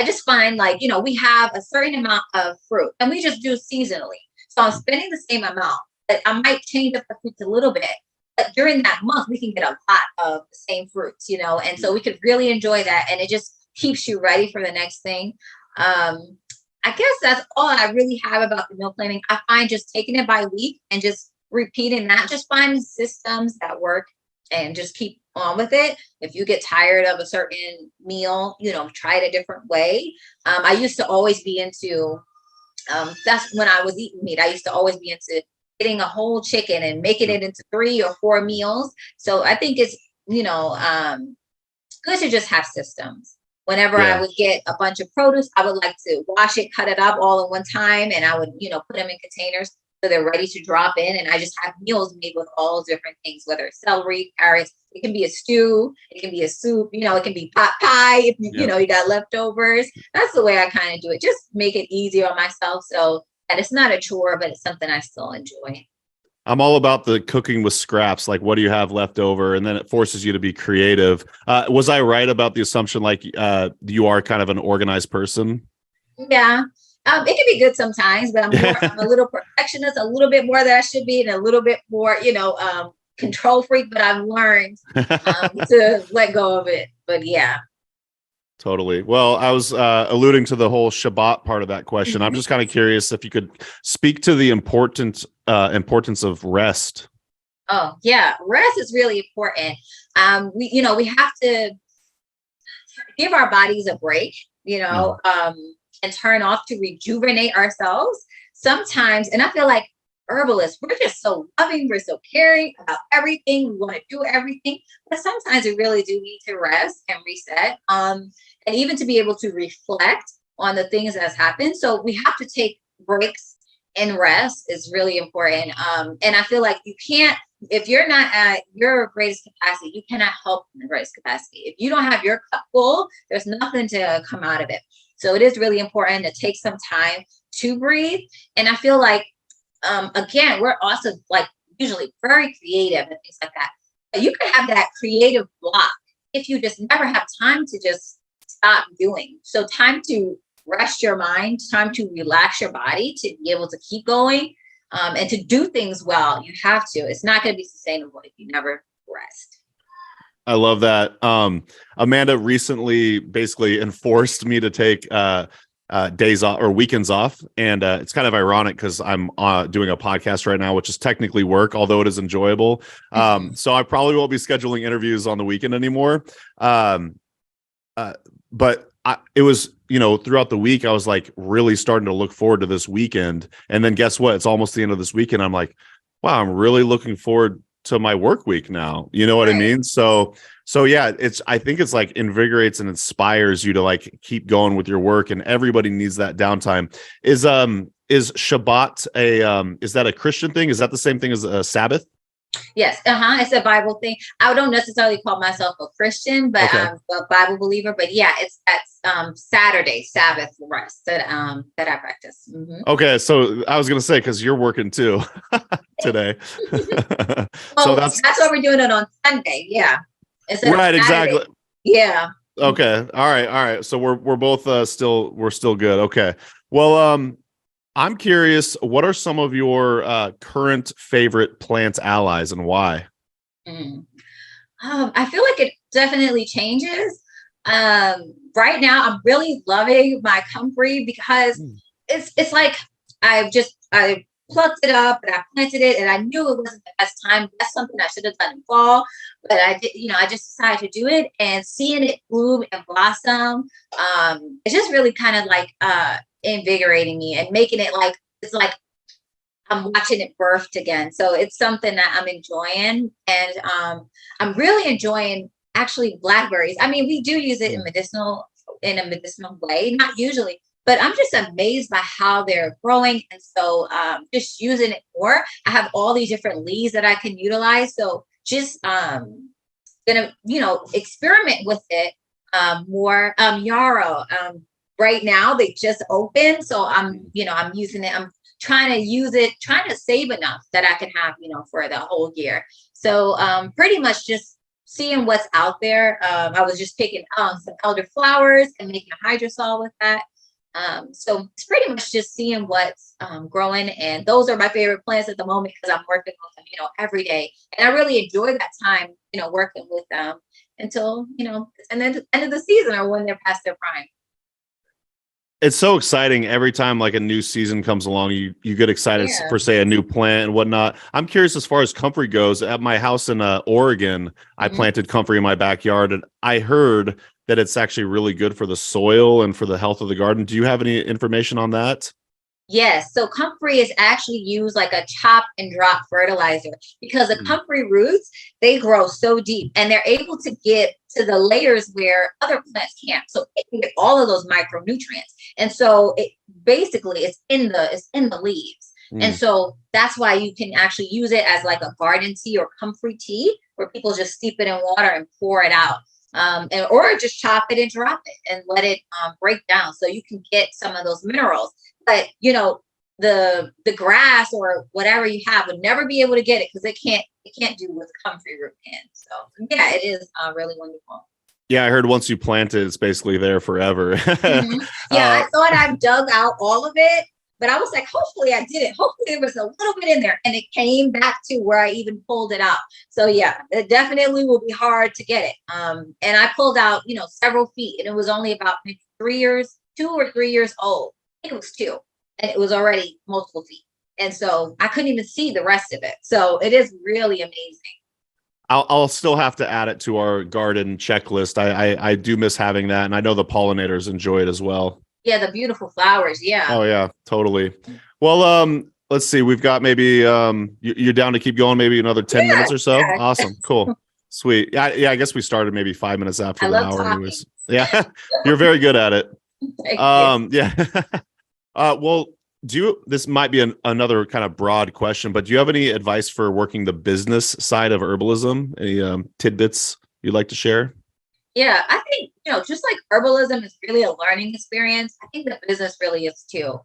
[SPEAKER 1] just find we have a certain amount of fruit and we just do seasonally. So I'm spending the same amount, but I might change up the fruits a little bit. But during that month, we can get a lot of the same fruits, and so we could really enjoy that. And it just keeps you ready for the next thing. I guess that's all I really have about the meal planning. I find just taking it by week and just repeating that, just finding systems that work and just keep on with it. If you get tired of a certain meal, try it a different way. I used to always be into, that's when I was eating meat. I used to always be into getting a whole chicken and making it into 3 or 4 meals. So I think it's, good to just have systems. Whenever I would get a bunch of produce, I would like to wash it, cut it up all in one time. And I would, put them in containers so they're ready to drop in. And I just have meals made with all different things, whether it's celery, carrots, it can be a stew, it can be a soup, it can be pot pie if you got leftovers. That's the way I kind of do it. Just make it easier on myself so that it's not a chore, but it's something I still enjoy.
[SPEAKER 3] I'm all about the cooking with scraps. Like, what do you have left over? And then it forces you to be creative. Was I right about the assumption, you are kind of an organized person?
[SPEAKER 1] Yeah. It can be good sometimes, but I'm a little perfectionist, a little bit more than I should be, and a little bit more, control freak, but I've learned to let go of it. But yeah.
[SPEAKER 3] Totally. Well, I was alluding to the whole Shabbat part of that question. I'm just kind of curious if you could speak to the importance of rest.
[SPEAKER 1] Oh, yeah. Rest is really important. We have to give our bodies a break, and turn off to rejuvenate ourselves sometimes. And I feel like herbalists, we're just so loving, we're so caring about everything, we want to do everything, but sometimes we really do need to rest and reset, and even to be able to reflect on the things that has happened. So we have to take breaks, and rest is really important. And I feel like you can't, if you're not at your greatest capacity, you cannot help in the greatest capacity. If you don't have your cup full, there's nothing to come out of it. So it is really important to take some time to breathe. And I feel like, again, we're also like usually very creative and things like that. But you can have that creative block if you just never have time to just stop doing. So time to rest your mind, time to relax your body to be able to keep going, and to do things well. You have to. It's not going to be sustainable if you never rest.
[SPEAKER 3] I love that. Amanda recently basically enforced me to take days off or weekends off. And it's kind of ironic because I'm doing a podcast right now, which is technically work, although it is enjoyable. So I probably won't be scheduling interviews on the weekend anymore. But it was, throughout the week, I was like really starting to look forward to this weekend. And then guess what? It's almost the end of this weekend. I'm like, wow, I'm really looking forward to my work week now. You know what I mean? So yeah, I think it's like invigorates and inspires you to like keep going with your work, and everybody needs that downtime. Is Shabbat is that a Christian thing? Is that the same thing as a Sabbath?
[SPEAKER 1] Yes. It's a Bible thing. I don't necessarily call myself a Christian, but
[SPEAKER 3] Okay.
[SPEAKER 1] I'm a Bible believer. But yeah, that's Saturday, Sabbath rest that I practice. Mm-hmm.
[SPEAKER 3] Okay, so I was gonna say, because you're working too today.
[SPEAKER 1] Well,
[SPEAKER 3] So
[SPEAKER 1] that's what we're doing it on Sunday. Yeah.
[SPEAKER 3] Right, exactly.
[SPEAKER 1] Yeah.
[SPEAKER 3] Okay. All right. So we're both still good. Okay. Well, I'm curious, what are some of your current favorite plant allies and why?
[SPEAKER 1] I feel like it definitely changes. Right now I'm really loving my comfrey because it's like I plucked it up and I planted it, and I knew it wasn't the best time. That's something I should have done in fall, but I did, I just decided to do it, and seeing it bloom and blossom, it's just really kind of like invigorating me and making it like, it's like I'm watching it birthed again. So it's something that I'm enjoying, and I'm really enjoying actually blackberries. I mean, we do use it in a medicinal way, not usually, but I'm just amazed by how they're growing. And so just using it more. I have all these different leaves that I can utilize. So just gonna, experiment with it more. Yarrow. Right now they just opened. So I'm using it. I'm trying to use it, trying to save enough that I can have, for the whole year. So pretty much just seeing what's out there. I was just picking some elderflowers and making a hydrosol with that. So it's pretty much just seeing what's growing. And those are my favorite plants at the moment because I'm working with them, every day. And I really enjoy that time, working with them until, and then the end of the season or when they're past their prime.
[SPEAKER 3] It's so exciting every time like a new season comes along. You get excited for, say, a new plant and whatnot. I'm curious as far as comfrey goes. At my house in Oregon, I planted comfrey in my backyard, and I heard that it's actually really good for the soil and for the health of the garden. Do you have any information on that?
[SPEAKER 1] Yes. So comfrey is actually used like a chop and drop fertilizer because the comfrey roots, they grow so deep and they're able to get to the layers where other plants can't. So it can get all of those micronutrients. And so it basically it's in the leaves. And so that's why you can actually use it as like a garden tea or comfrey tea, where people just steep it in water and pour it out. Or just chop it and drop it and let it break down so you can get some of those minerals. But the grass or whatever you have would never be able to get it because it can't do what comfrey root can. So yeah, it is really wonderful.
[SPEAKER 3] Yeah, I heard once you plant it, it's basically there forever.
[SPEAKER 1] Yeah, I thought I dug out all of it, but I was like, hopefully I did it. Hopefully there was a little bit in there, and it came back to where I even pulled it out. So yeah, it definitely will be hard to get it. And I pulled out, several feet, and it was only about maybe 2 or 3 years old. I think it was 2, and it was already multiple feet. And so I couldn't even see the rest of it. So it is really amazing.
[SPEAKER 3] I'll still have to add it to our garden checklist. I do miss having that, and I know the pollinators enjoy it as well.
[SPEAKER 1] Yeah, the beautiful flowers. Yeah.
[SPEAKER 3] Oh yeah, totally. Well, let's see. We've got maybe you're down to keep going, maybe another 10 minutes or so.
[SPEAKER 1] Yeah.
[SPEAKER 3] Awesome, cool, sweet. Yeah. I guess we started maybe 5 minutes after
[SPEAKER 1] I
[SPEAKER 3] the
[SPEAKER 1] love
[SPEAKER 3] hour,
[SPEAKER 1] talking.
[SPEAKER 3] anyways. Yeah, you're very good at it.
[SPEAKER 1] Thank you.
[SPEAKER 3] Yeah. Well, this might be another kind of broad question, but do you have any advice for working the business side of herbalism? Any tidbits you'd like to share?
[SPEAKER 1] Yeah, I think, just like herbalism is really a learning experience, I think the business really is too.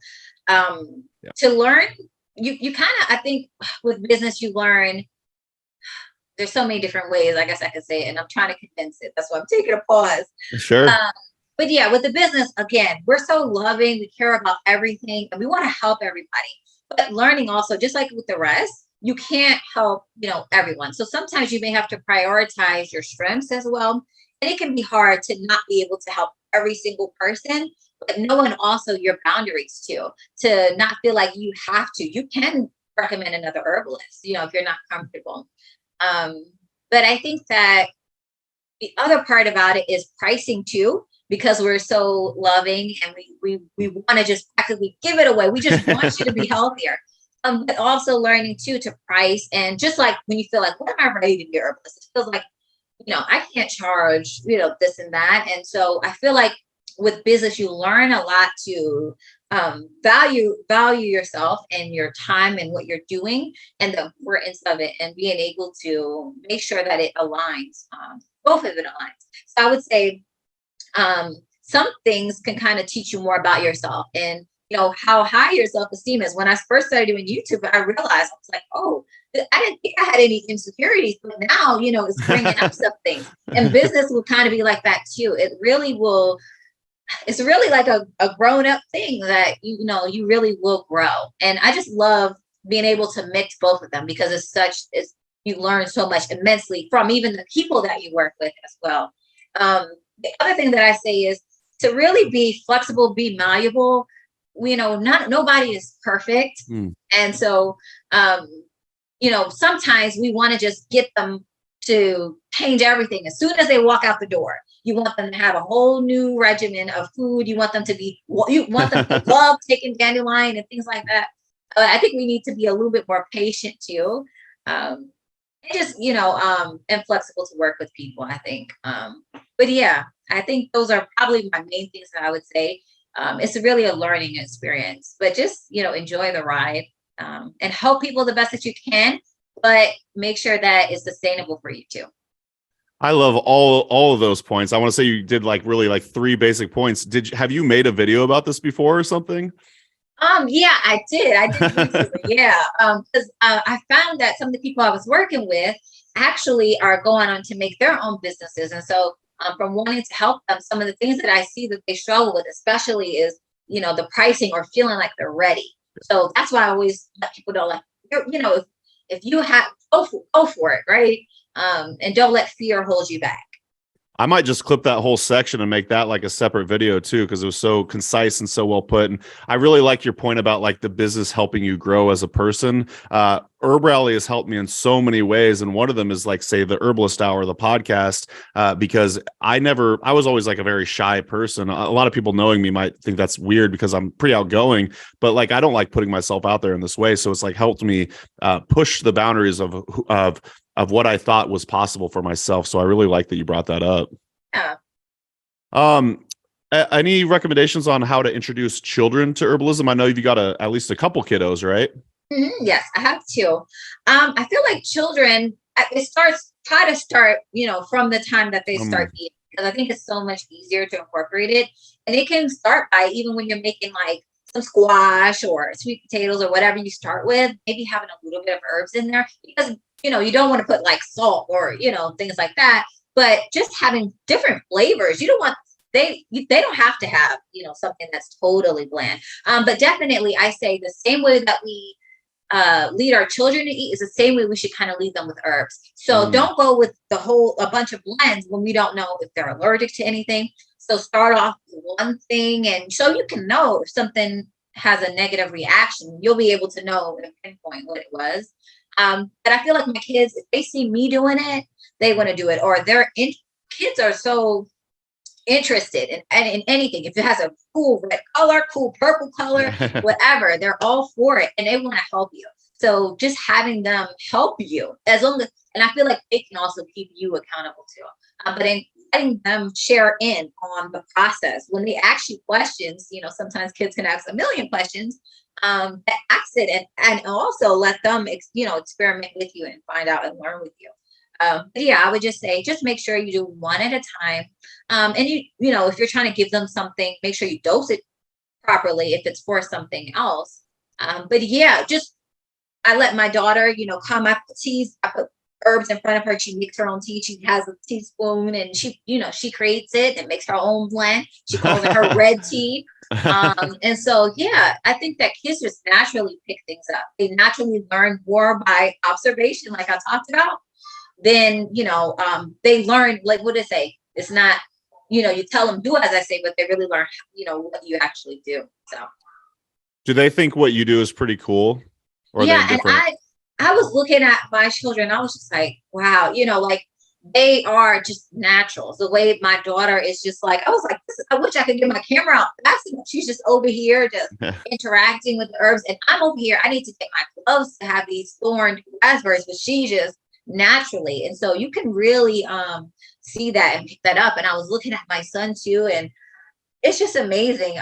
[SPEAKER 1] To learn, you kind of, I think with business, you learn, there's so many different ways, I guess I could say it, and I'm trying to condense it. That's why I'm taking a pause.
[SPEAKER 3] Sure.
[SPEAKER 1] But yeah, with the business, again, we're so loving, we care about everything, and we want to help everybody. But learning also, just like with the rest, you can't help, everyone. So sometimes you may have to prioritize your strengths as well. And it can be hard to not be able to help every single person, but knowing also your boundaries too, to not feel like you have to. You can recommend another herbalist, if you're not comfortable. But I think that the other part about it is pricing too, because we're so loving and we want to just practically give it away. We just want you to be healthier. But also learning too to price, and just like when you feel like, when am I ready to be a herbalist? It feels like, I can't charge, this and that. And so I feel like with business, you learn a lot to value yourself and your time and what you're doing and the importance of it, and being able to make sure that it aligns, both of it aligns. So I would say some things can kind of teach you more about yourself and how high your self-esteem is. When I first started doing YouTube, I realized, I was like, oh, I didn't think I had any insecurities, but now, it's bringing up some things. And business will kind of be like that too. It really will. It's really like a grown up thing that, you really will grow. And I just love being able to mix both of them, because you learn so much immensely from even the people that you work with as well. The other thing that I say is to really be flexible, be malleable. Nobody is perfect. And so, sometimes we want to just get them to change everything as soon as they walk out the door. You want them to have a whole new regimen of food. You want them to love taking dandelion and things like that. I think we need to be a little bit more patient too. And just, and flexible to work with people, I think. But yeah, I think those are probably my main things that I would say. It's really a learning experience, but just, enjoy the ride, and help people the best that you can, but make sure that it's sustainable for you too.
[SPEAKER 3] I love all of those points. I want to say you did really 3 basic points. Have you made a video about this before or something?
[SPEAKER 1] Yeah, I did YouTube, yeah. Because I found that some of the people I was working with actually are going on to make their own businesses. And so from wanting to help them, some of the things that I see that they struggle with, especially is, the pricing or feeling like they're ready. So that's why I always let people know, like, if you have, go for it, right? And don't let fear hold you back.
[SPEAKER 3] I might just clip that whole section and make that like a separate video too, because it was so concise and so well put. And I really like your point about like the business helping you grow as a person. HerbRally has helped me in so many ways. And one of them is like, say, the Herbalist Hour, the podcast, because I was always like a very shy person. A lot of people knowing me might think that's weird because I'm pretty outgoing, but like, I don't like putting myself out there in this way. So it's like helped me push the boundaries of what I thought was possible for myself. So I really like that you brought that up.
[SPEAKER 1] Yeah.
[SPEAKER 3] Any recommendations on how to introduce children to herbalism? I know you've got at least a couple kiddos, right?
[SPEAKER 1] Mm-hmm. Yes, I have 2. I feel like children, try to start, from the time that they start eating, because I think it's so much easier to incorporate it. And it can start by, even when you're making like some squash or sweet potatoes or whatever you start with, maybe having a little bit of herbs in there, because, you don't want to put like salt or, things like that, but just having different flavors. You don't want, they don't have to have, something that's totally bland. But definitely I say the same way that we lead our children to eat is the same way we should kind of lead them with herbs. So don't go with a bunch of blends when we don't know if they're allergic to anything. So start off with one thing, and so you can know if something has a negative reaction, you'll be able to know and pinpoint what it was. But I feel like my kids, if they see me doing it, they want to do it, or kids are so interested in anything. If it has a cool red color, cool purple color, whatever, they're all for it and they want to help you. So just having them help you, as long as, and I feel like they can also keep you accountable too. But in letting them share in on the process, when they ask you questions, sometimes kids can ask a million questions. Ask it and also let them, experiment with you and find out and learn with you. But yeah, I would just say, just make sure you do one at a time. And if you're trying to give them something, make sure you dose it properly if it's for something else. But yeah, I let my daughter, come. I put herbs in front of her. She makes her own tea. She has a teaspoon and she creates it and makes her own blend. She calls it her red tea. And so, yeah, I think that kids just naturally pick things up. They naturally learn more by observation, like I talked about. Then, they learn, like what I say, it's not, you tell them do as I say, but they really learn, what you actually do. So.
[SPEAKER 3] Do they think what you do is pretty cool? Or
[SPEAKER 1] yeah. And I was looking at my children. I was just like, wow, like they are just naturals. The way my daughter is just like, I was like, I wish I could get my camera out fast enough. She's just over here just interacting with the herbs. And I'm over here. I need to get my gloves to have these thorned raspberries, but she just naturally. And so you can really see that and pick that up. And I was looking at my son too. And it's just amazing.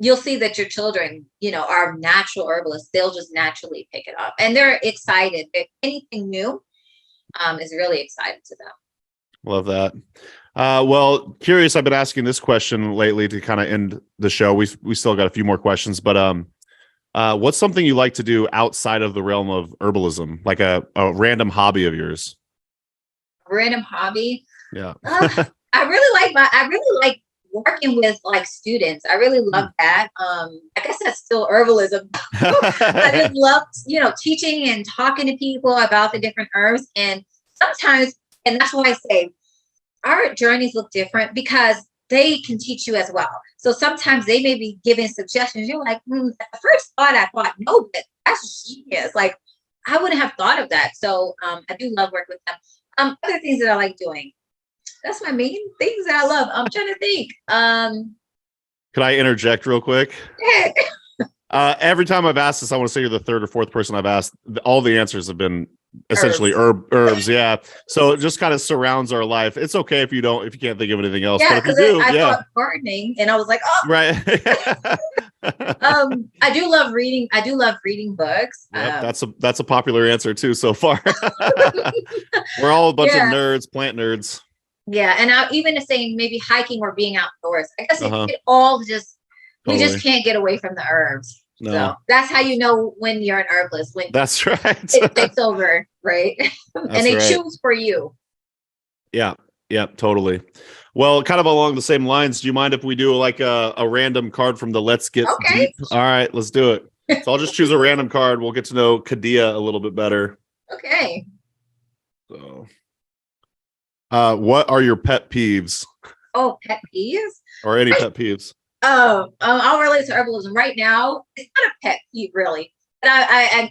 [SPEAKER 1] You'll see that your children, are natural herbalists. They'll just naturally pick it up. And they're excited. Anything new is really exciting to them.
[SPEAKER 3] Love that. Well, curious, I've been asking this question lately to kind of end the show. We still got a few more questions, but what's something you like to do outside of the realm of herbalism, like a random hobby of yours?
[SPEAKER 1] Random hobby?
[SPEAKER 3] Yeah.
[SPEAKER 1] I really like working with like students. I really love that. I guess that's still herbalism. I just love, teaching and talking to people about the different herbs. And sometimes, and that's why I say our journeys look different because they can teach you as well. So sometimes they may be giving suggestions. You're like, at the first thought, I thought, no, but that's genius. Like, I wouldn't have thought of that. So I do love working with them. Other things that I like doing. That's my main things that I love. I'm trying to think.
[SPEAKER 3] Could I interject real quick? Every time I've asked this, I want to say you're the third or fourth person I've asked. All the answers have been essentially herbs. Yeah. So it just kind of surrounds our life. It's okay if you can't think of anything else.
[SPEAKER 1] Yeah,
[SPEAKER 3] but if you do,
[SPEAKER 1] I thought gardening and I was like, oh,
[SPEAKER 3] right.
[SPEAKER 1] I do love reading. I do love reading books.
[SPEAKER 3] Yep, that's a popular answer too so far. We're all a bunch of nerds, plant nerds.
[SPEAKER 1] Yeah. And even saying maybe hiking or being outdoors. I guess it all just, we just can't get away from the herbs. No. So that's how you know when you're an herbalist. When
[SPEAKER 3] that's right.
[SPEAKER 1] It takes over, right? And they choose for you.
[SPEAKER 3] Yeah. Yeah, totally. Well, kind of along the same lines, do you mind if we do like a random card from the Let's Get Deep? All right, let's do it. So I'll just choose a random card. We'll get to know KhadiYah a little bit better.
[SPEAKER 1] Okay.
[SPEAKER 3] So, what are your pet peeves?
[SPEAKER 1] Oh, pet peeves?
[SPEAKER 3] Or any pet peeves?
[SPEAKER 1] I'll relate to herbalism right now. It's not a pet peeve, really, but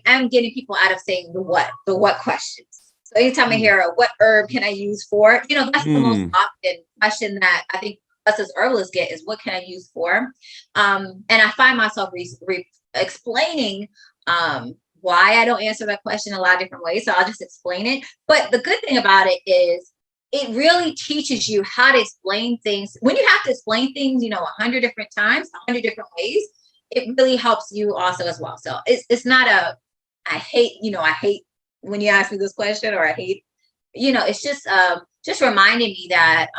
[SPEAKER 1] I'm getting people out of saying the what questions. So anytime I hear what herb can I use for, that's the most often question that I think us as herbalists get is what can I use for? And I find myself explaining why I don't answer that question a lot of different ways. So I'll just explain it. But the good thing about it is it really teaches you how to explain things. When you have to explain things, 100 different times, 100 different ways, it really helps you also as well. So it's not I hate when you ask me this question, or I hate, it's just reminding me that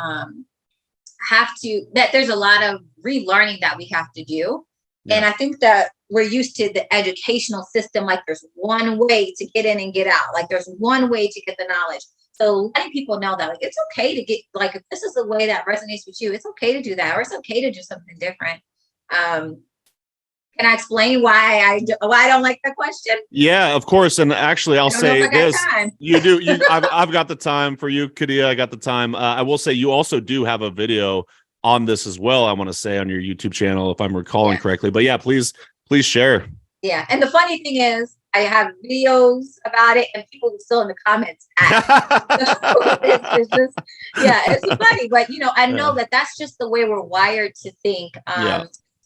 [SPEAKER 1] that there's a lot of relearning that we have to do. Yeah. And I think that we're used to the educational system. Like there's one way to get in and get out. Like there's one way to get the knowledge. So letting people know that like it's okay to get, like, if this is the way that resonates with you, it's okay to do that, or it's okay to do something different. Can I explain why I don't like that question? Yeah,
[SPEAKER 3] of course. And actually, I'll say this: you do. I've got the time for you, KhadiYah. I got the time. I will say you also do have a video on this as well. I want to say on your YouTube channel, if I'm recalling correctly. But yeah, please share.
[SPEAKER 1] Yeah, and the funny thing is, I have videos about it, and people are still in the comments. It's just, yeah, it's funny, but I know that that's just the way we're wired to think.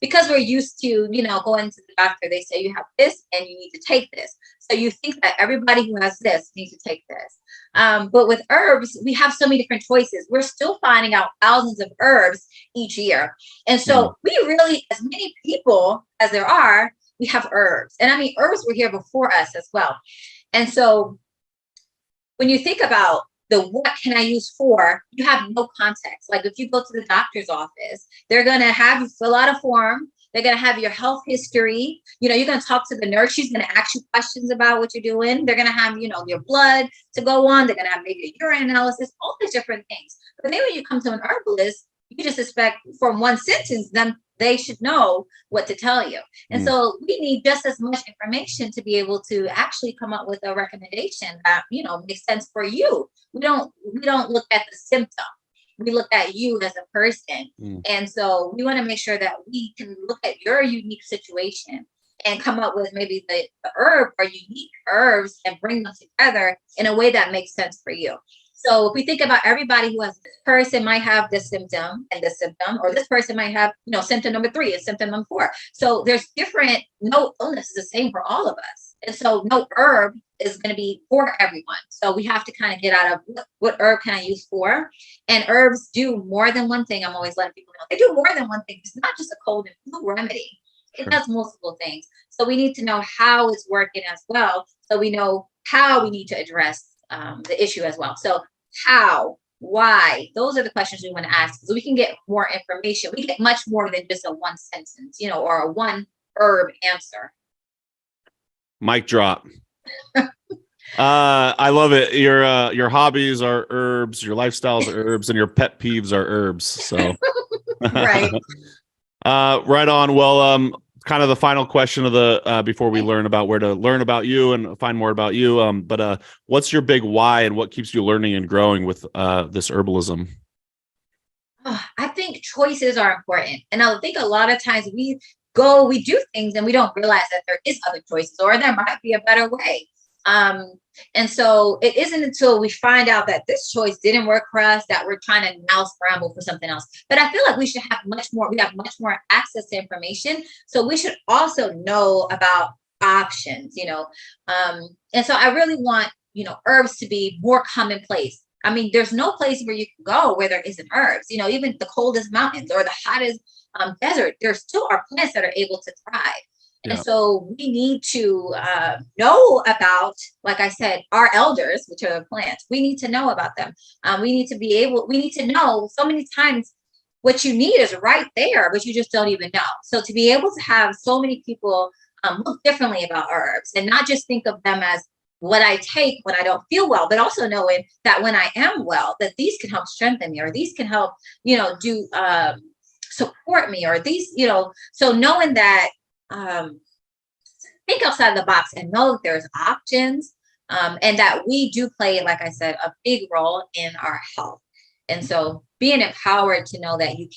[SPEAKER 1] Because we're used to, going to the doctor, they say you have this and you need to take this. So you think that everybody who has this needs to take this. But with herbs, we have so many different choices. We're still finding out thousands of herbs each year. And so we really, as many people as there are, we have herbs. And I mean, herbs were here before us as well. And so when you think about what can I use for, you have no context. Like if you go to the doctor's office, they're going to have you fill out a form. They're going to have your health history. You're going to talk to the nurse. She's going to ask you questions about what you're doing. They're going to have, your blood to go on. They're going to have maybe a urine analysis, all these different things. But then when you come to an herbalist, you just expect from one sentence, them they should know what to tell you. And so we need just as much information to be able to actually come up with a recommendation that, makes sense for you. We don't look at the symptom. We look at you as a person. And so we want to make sure that we can look at your unique situation and come up with maybe the herb or unique herbs and bring them together in a way that makes sense for you. So if we think about everybody who has, this person might have this symptom and this symptom, or this person might have, symptom number 3 and symptom number 4. So there's no illness is the same for all of us. And so no herb is going to be for everyone. So we have to kind of get out of what herb can I use for? And herbs do more than one thing. I'm always letting people know they do more than one thing. It's not just a cold and flu remedy. It does multiple things. So we need to know how it's working as well. So we know how we need to address the issue as well. So how, why, those are the questions we want to ask, so we can get more information. We get much more than just a one sentence, or a one herb answer.
[SPEAKER 3] Mic drop. I love it. Your hobbies are herbs, your lifestyles are herbs, and your pet peeves are herbs. So
[SPEAKER 1] right.
[SPEAKER 3] Right on. Well, kind of the final question of the before we learn about where to learn about you and find more about you. But what's your big why and what keeps you learning and growing with this herbalism?
[SPEAKER 1] I think choices are important. And I think a lot of times we do things and we don't realize that there is other choices or there might be a better way. And so it isn't until we find out that this choice didn't work for us that we're trying to now scramble for something else. But I feel like we have much more access to information. So we should also know about options, and so I really want, herbs to be more commonplace. I mean, there's no place where you can go where there isn't herbs, even the coldest mountains or the hottest desert, there still are plants that are able to thrive. And so we need to know about, like I said, our elders, which are the plants. We need to know about them. We need to know so many times what you need is right there, but you just don't even know. So to be able to have so many people look differently about herbs and not just think of them as what I take when I don't feel well, but also knowing that when I am well, that these can help strengthen me, or these can help, do support me, or these, so knowing that, think outside the box and know that there's options, and that we do play, like I said, a big role in our health. And so being empowered to know that you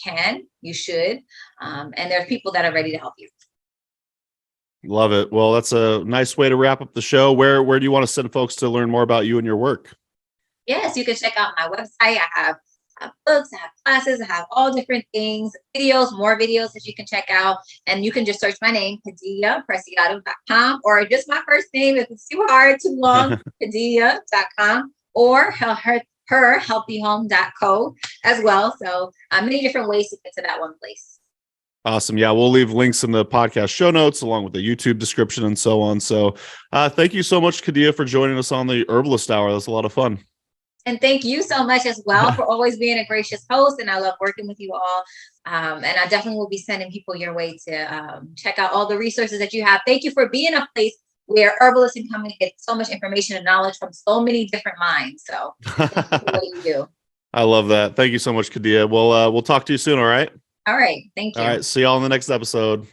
[SPEAKER 1] should, and there's people that are ready to help you.
[SPEAKER 3] Love it. Well, that's a nice way to wrap up the show. Where do you want to send folks to learn more about you and your work?
[SPEAKER 1] Yes, you can check out my website. I have books, I have classes, I have all different things, more videos that you can check out. And you can just search my name, KhadiYahPreciado.com, or just my first name if it's too hard, too long, KhadiYah.com, or herhealthyhome.co as well. So many different ways to get to that one place.
[SPEAKER 3] Awesome. Yeah, we'll leave links in the podcast show notes along with the YouTube description and so on. So thank you so much, KhadiYah, for joining us on the Herbalist Hour. That was a lot of fun.
[SPEAKER 1] And thank you so much as well for always being a gracious host. And I love working with you all. And I definitely will be sending people your way to check out all the resources that you have. Thank you for being a place where herbalists can come and get so much information and knowledge from so many different minds. So thank you for what you do.
[SPEAKER 3] I love that. Thank you so much, KhadiYah. We'll talk to you soon. All right.
[SPEAKER 1] All right. Thank you.
[SPEAKER 3] All right. See y'all in the next episode.